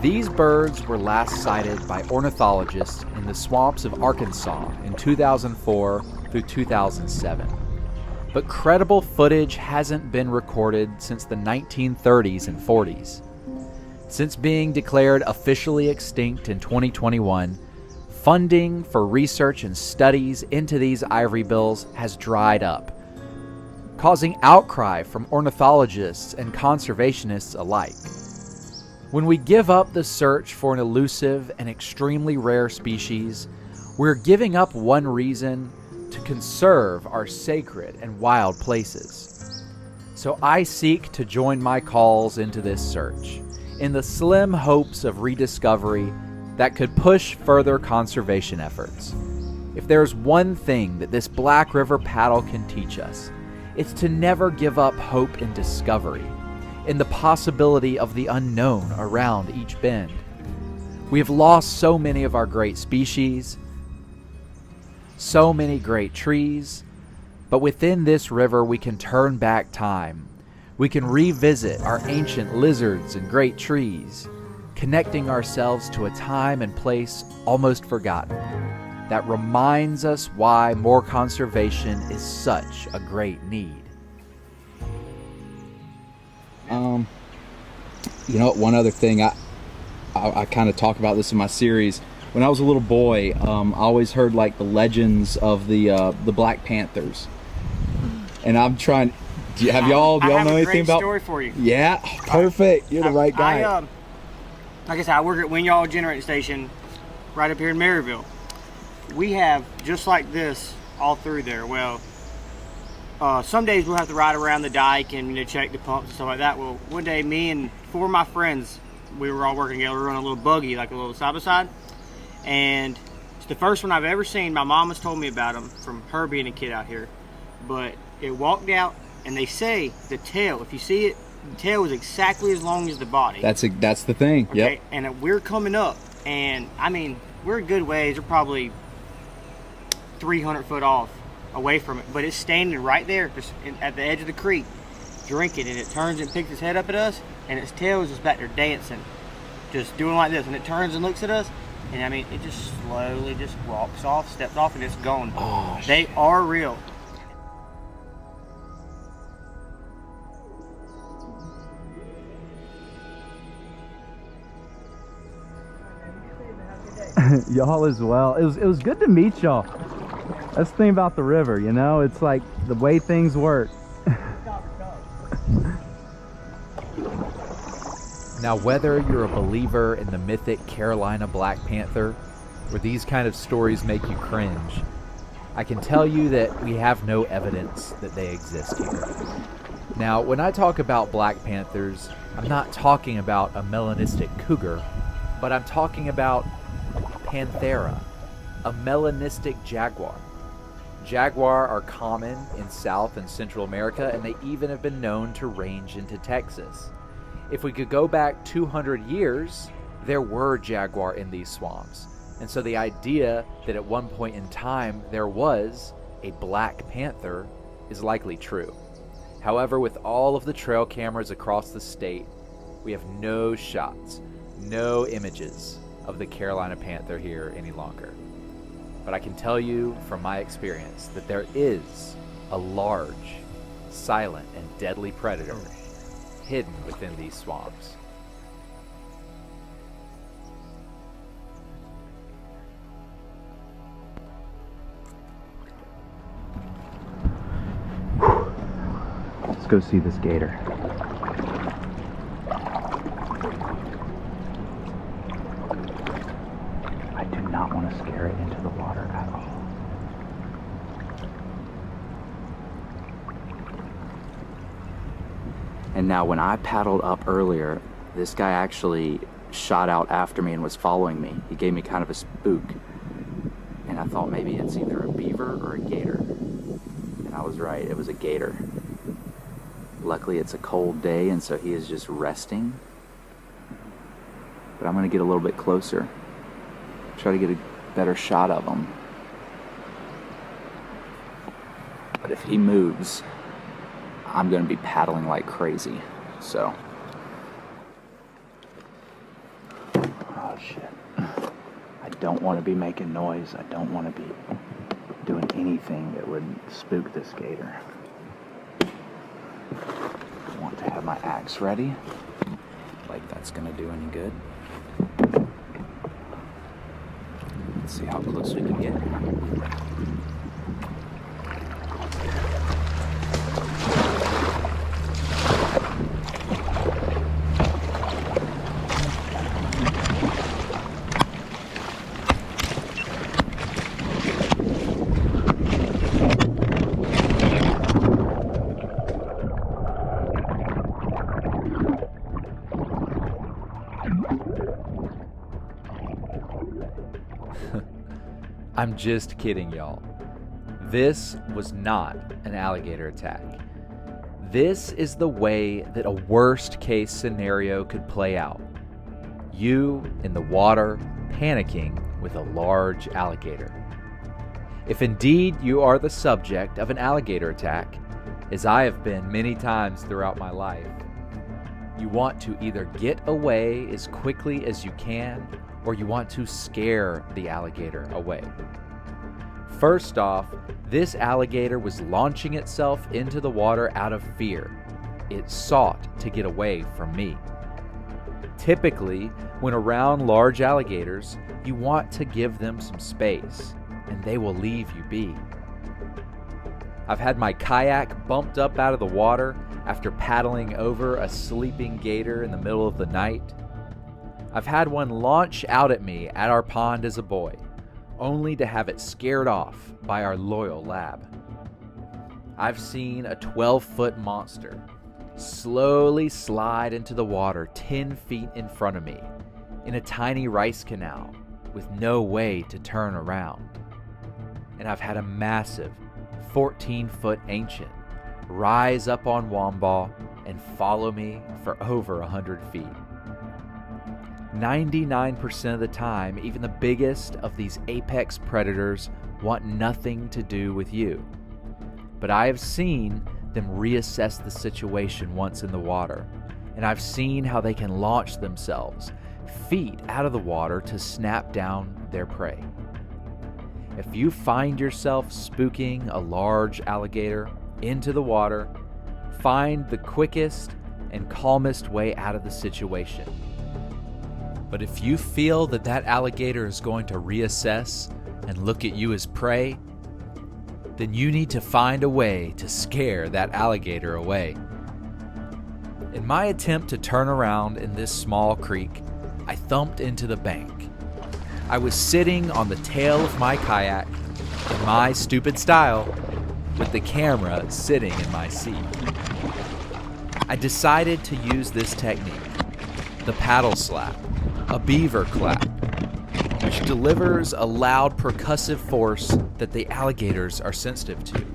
These birds were last sighted by ornithologists in the swamps of Arkansas in 2004 through 2007. But credible footage hasn't been recorded since the 1930s and 40s. Since being declared officially extinct in 2021, funding for research and studies into these ivory bills has dried up, causing outcry from ornithologists and conservationists alike. When we give up the search for an elusive and extremely rare species, we're giving up one reason to conserve our sacred and wild places. So I seek to join my calls into this search, in the slim hopes of rediscovery that could push further conservation efforts. If there's one thing that this Black River paddle can teach us, it's to never give up hope in discovery, in the possibility of the unknown around each bend. We have lost so many of our great species, so many great trees, but within this river we can turn back time. We can revisit our ancient lizards and great trees, connecting ourselves to a time and place almost forgotten that reminds us why more conservation is such a great need. You know, one other thing, I kind of talk about this in my series. When I was a little boy, I always heard like the legends of the Black Panthers, and I'm trying. Do y'all know anything about? I have a great story for you. Yeah, perfect. You're the right guy. Like I said, I work at Wing Y'all Generating Station, right up here in Maryville. We have just like this all through there. Well, some days we'll have to ride around the dike and check the pumps and stuff like that. Well, one day me and 4 of my friends, we were all working together. We were on a little buggy, like a little side-by-side. And it's the first one I've ever seen. My mom has told me about them from her being a kid out here. But it walked out, and they say the tail, if you see it, the tail is exactly as long as the body. That's the thing. Okay? Yep. And we're coming up, and I mean, we're a good ways. We're probably 300 foot off away from it, but it's standing right there just at the edge of the creek drinking, and it turns and picks its head up at us, and its tail is just back there dancing, just doing like this, and it turns and looks at us, and I mean, it just slowly just walks off, steps off, and it's gone. Oh, they are real. Y'all as well. It was good to meet y'all. That's the thing about the river, you know, it's like the way things work. Now, whether you're a believer in the mythic Carolina Black Panther, or these kind of stories make you cringe, I can tell you that we have no evidence that they exist here. Now, when I talk about Black Panthers, I'm not talking about a melanistic cougar, but I'm talking about Panthera, a melanistic jaguar. Jaguar are common in South and Central America, and they even have been known to range into Texas. If we could go back 200 years, there were jaguar in these swamps. And so the idea that at one point in time there was a Black Panther is likely true. However, with all of the trail cameras across the state, we have no shots, no images of the Carolina Panther here any longer. But I can tell you from my experience that there is a large, silent, and deadly predator hidden within these swamps. Let's go see this gator. I do not want to scare it into the water at all. And now when I paddled up earlier, this guy actually shot out after me and was following me. He gave me kind of a spook. And I thought maybe it's either a beaver or a gator. And I was right, it was a gator. Luckily it's a cold day and so he is just resting. But I'm gonna get a little bit closer. Try to get a better shot of him. But if he moves, I'm gonna be paddling like crazy, so. Oh shit. I don't wanna be making noise. I don't wanna be doing anything that would spook this gator. I want to have my axe ready, like that's gonna do any good. Let's see how close we can get. I'm just kidding, y'all. This was not an alligator attack. This is the way that a worst case scenario could play out. You in the water, panicking with a large alligator. If indeed you are the subject of an alligator attack, as I have been many times throughout my life, you want to either get away as quickly as you can, or you want to scare the alligator away. First off, this alligator was launching itself into the water out of fear. It sought to get away from me. Typically, when around large alligators, you want to give them some space, and they will leave you be. I've had my kayak bumped up out of the water after paddling over a sleeping gator in the middle of the night. I've had one launch out at me at our pond as a boy, only to have it scared off by our loyal lab. I've seen a 12-foot monster slowly slide into the water 10 feet in front of me in a tiny rice canal with no way to turn around. And I've had a massive 14-foot ancient rise up on Wombaugh and follow me for over 100 feet. 99% of the time, even the biggest of these apex predators want nothing to do with you. But I have seen them reassess the situation once in the water, and I've seen how they can launch themselves feet out of the water to snap down their prey. If you find yourself spooking a large alligator into the water, find the quickest and calmest way out of the situation. But if you feel that that alligator is going to reassess and look at you as prey, then you need to find a way to scare that alligator away. In my attempt to turn around in this small creek, I thumped into the bank. I was sitting on the tail of my kayak, in my stupid style, with the camera sitting in my seat. I decided to use this technique, the paddle slap, a beaver clap, which delivers a loud percussive force that the alligators are sensitive to.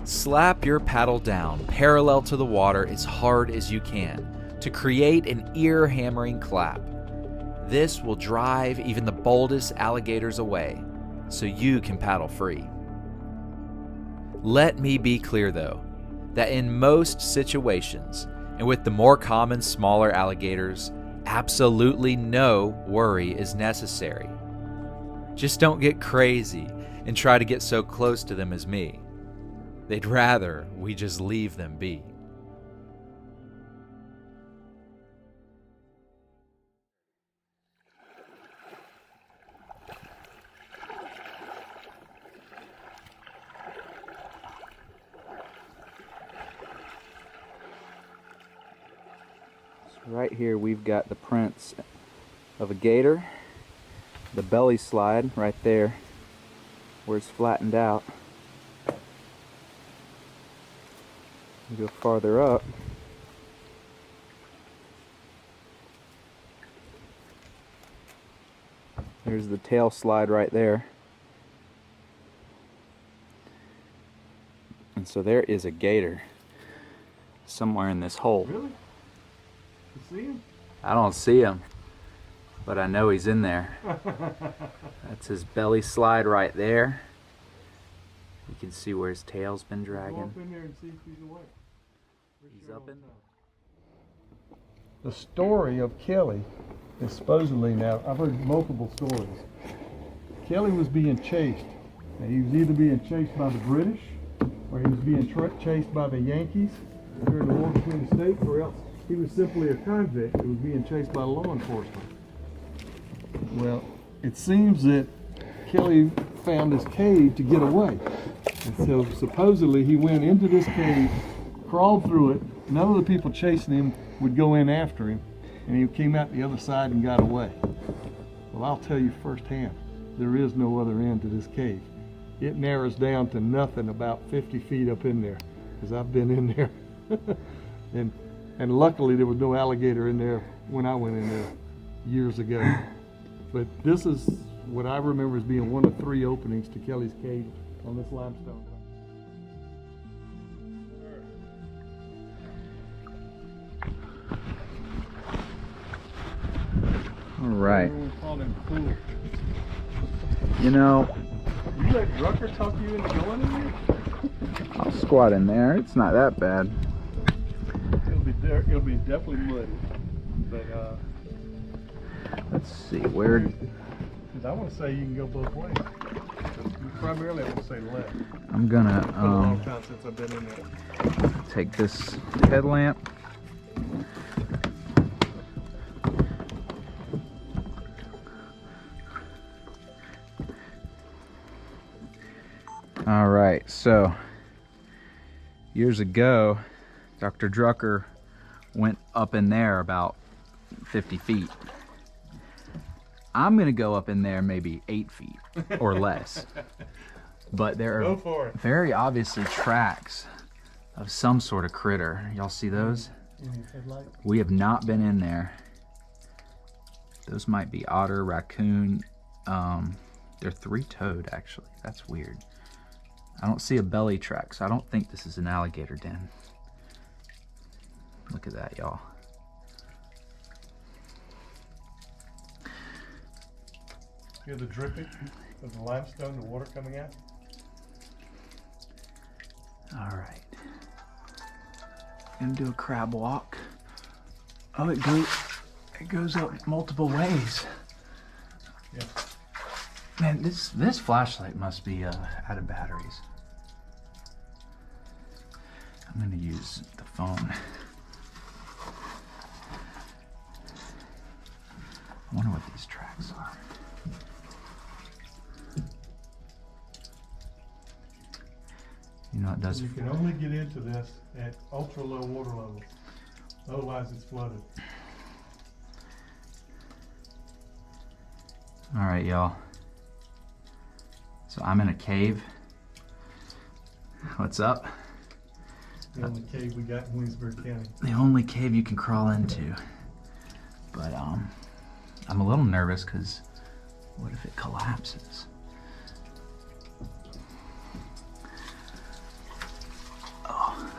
Slap your paddle down parallel to the water as hard as you can to create an ear-hammering clap. This will drive even the boldest alligators away, so you can paddle free. Let me be clear though, that in most situations, and with the more common smaller alligators, absolutely no worry is necessary. Just don't get crazy and try to get so close to them as me. They'd rather we just leave them be. Right here we've got the prints of a gator, the belly slide right there where it's flattened out. We go farther up. There's the tail slide right there. And so there is a gator somewhere in this hole. Really? You see him? I don't see him, but I know he's in there. That's his belly slide right there. You can see where his tail's been Go dragging. up in there and see if he's awake. He's up in The story of Kelly is supposedly, now I've heard multiple stories. Kelly was being chased. Now, he was either being chased by the British, or he was being chased by the Yankees during the war between the states, or else he was simply a convict who was being chased by law enforcement. Well, it seems that Kelly found this cave to get away. And so supposedly he went into this cave, crawled through it. None of the people chasing him would go in after him, and he came out the other side and got away. Well, I'll tell you firsthand, there is no other end to this cave. It narrows down to nothing about 50 feet up in there, because I've been in there. and luckily there was no alligator in there when I went in there years ago. But this is what I remember as being one of 3 openings to Kelly's Cave on this limestone. All right. We call him cool. You know, You let Drucker talk you into going in there? I'll squat in there. It's not that bad. It'll be definitely muddy. But Let's see, where... because I want to say you can go both ways. Primarily, I want to say left. I'm gonna It's been a long time since I've been in there. take this headlamp. All right, so years ago, Dr. Drucker went up in there about 50 feet. I'm gonna go up in there maybe 8 feet or less. But there Go are for it. very obviously tracks of some sort of critter. Y'all see those? We have not been in there. Those might be otter, raccoon. They're 3-toed actually. That's weird. I don't see a belly track, so I don't think this is an alligator den. Look at that, y'all. Hear the dripping of the limestone, the water coming out? All right. Gonna do a crab walk. Oh, it goes up multiple ways. Yeah. Man, this flashlight must be out of batteries. I'm gonna use the phone. I wonder what these tracks are. You know, it does. You can only get into this at ultra low water levels. Otherwise, it's flooded. All right, y'all. So I'm in a cave. What's up? The only cave we got in Williamsburg County. The only cave you can crawl into. But I'm a little nervous because what if it collapses? Oh.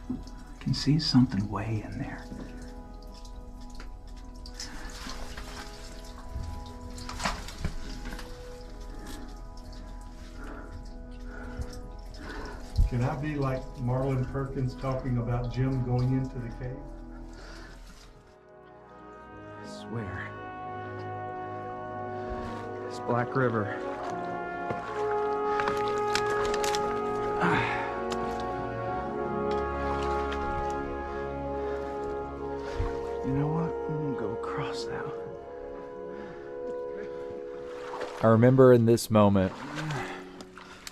I can see something way in there. Can I be like Marlon Perkins talking about Jim going into the cave? I swear. This Black River. You know what? I'm gonna go across now. I remember in this moment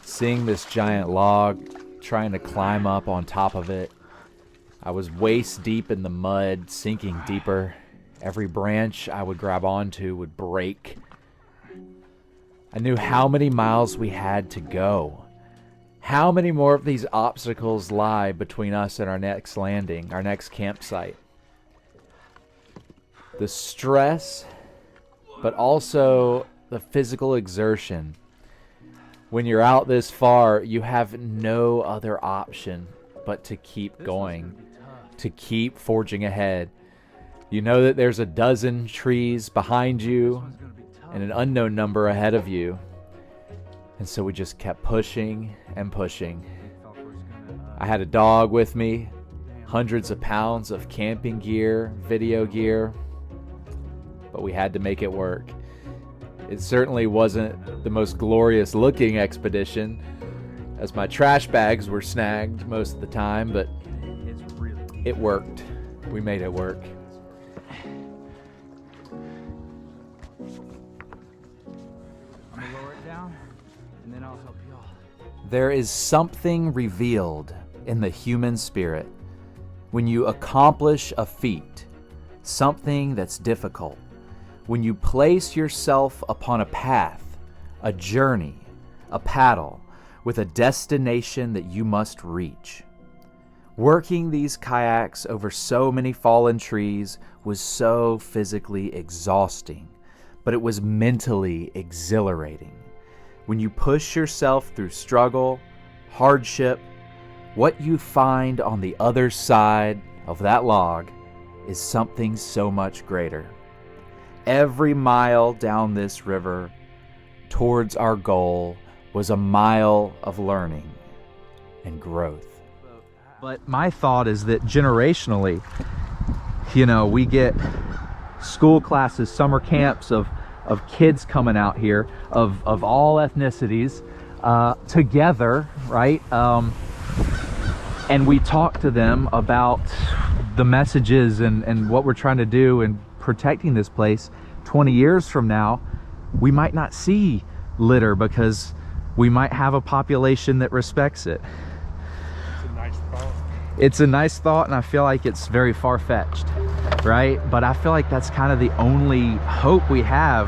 seeing this giant log, trying to climb up on top of it. I was waist deep in the mud, sinking deeper. Every branch I would grab onto would break. I knew how many miles we had to go. How many more of these obstacles lie between us and our next landing, our next campsite. The stress, but also the physical exertion. When you're out this far, you have no other option but to keep going, to keep forging ahead. You know that there's a dozen trees behind you and an unknown number ahead of you. And so we just kept pushing and pushing. I had a dog with me, hundreds of pounds of camping gear, video gear, but we had to make it work. It certainly wasn't the most glorious looking expedition, as my trash bags were snagged most of the time, but it worked. We made it work. I'm gonna lower it down, and then I'll help you all. There is something revealed in the human spirit when you accomplish a feat, something that's difficult. When you place yourself upon a path, a journey, a paddle, with a destination that you must reach. Working these kayaks over so many fallen trees was so physically exhausting, but it was mentally exhilarating. When you push yourself through struggle, hardship, what you find on the other side of that log is something so much greater. Every mile down this river towards our goal was a mile of learning and growth. But my thought is that generationally, we get school classes, summer camps of kids coming out here of all ethnicities together, right? And we talk to them about the messages and what we're trying to do in protecting this place. 20 years from now, we might not see litter because we might have a population that respects it. It's a nice thought, and I feel like it's very far-fetched, right? But I feel like that's kind of the only hope we have.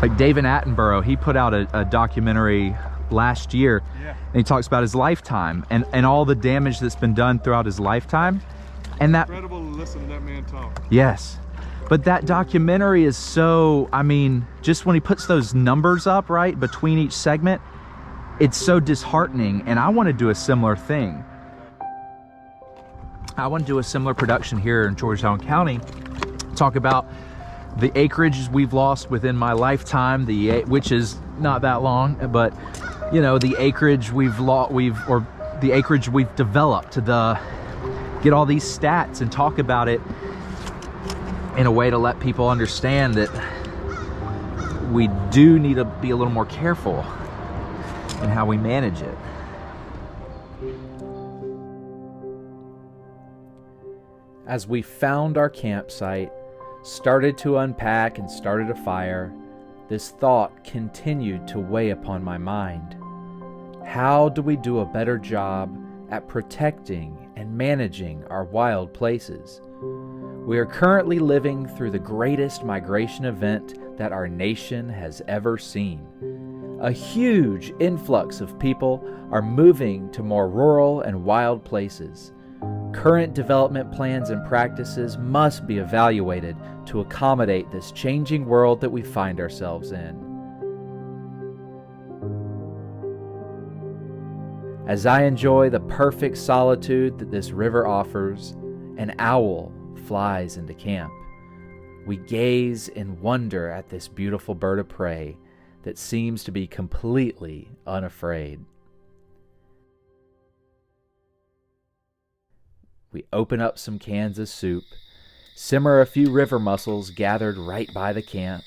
Like David Attenborough, he put out a documentary last year, and he talks about his lifetime and all the damage that's been done throughout his lifetime. And that incredible to listen to that man talk. Yes. But that documentary is so, just when he puts those numbers up, right, between each segment, it's so disheartening, and I want to do a similar thing. I want to do a similar production here in Georgetown County, talk about the acreage we've lost within my lifetime, which is not that long, but the acreage the acreage we've developed, get all these stats and talk about it in a way to let people understand that we do need to be a little more careful in how we manage it. As we found our campsite, started to unpack and started a fire, this thought continued to weigh upon my mind. How do we do a better job at protecting and managing our wild places? We are currently living through the greatest migration event that our nation has ever seen. A huge influx of people are moving to more rural and wild places. Current development plans and practices must be evaluated to accommodate this changing world that we find ourselves in. As I enjoy the perfect solitude that this river offers, an owl flies into camp. We gaze in wonder at this beautiful bird of prey that seems to be completely unafraid. We open up some cans of soup, simmer a few river mussels gathered right by the camp,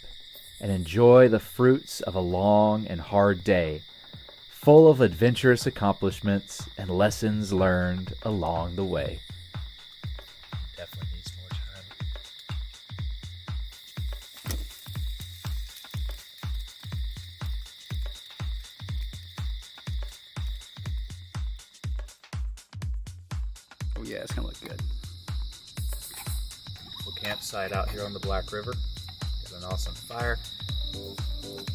and enjoy the fruits of a long and hard day, full of adventurous accomplishments and lessons learned along the way. Definitely needs more time. Oh yeah, it's gonna look good. Beautiful campsite out here on the Black River. Got an awesome fire.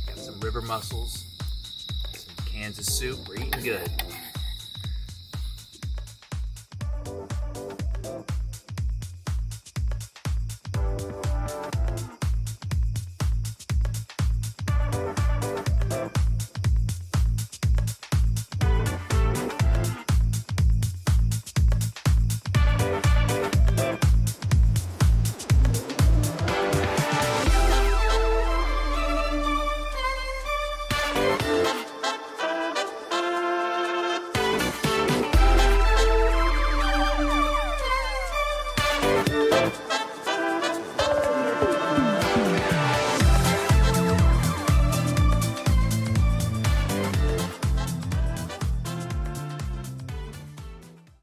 Got some river mussels. Some cans of soup. We're eating good.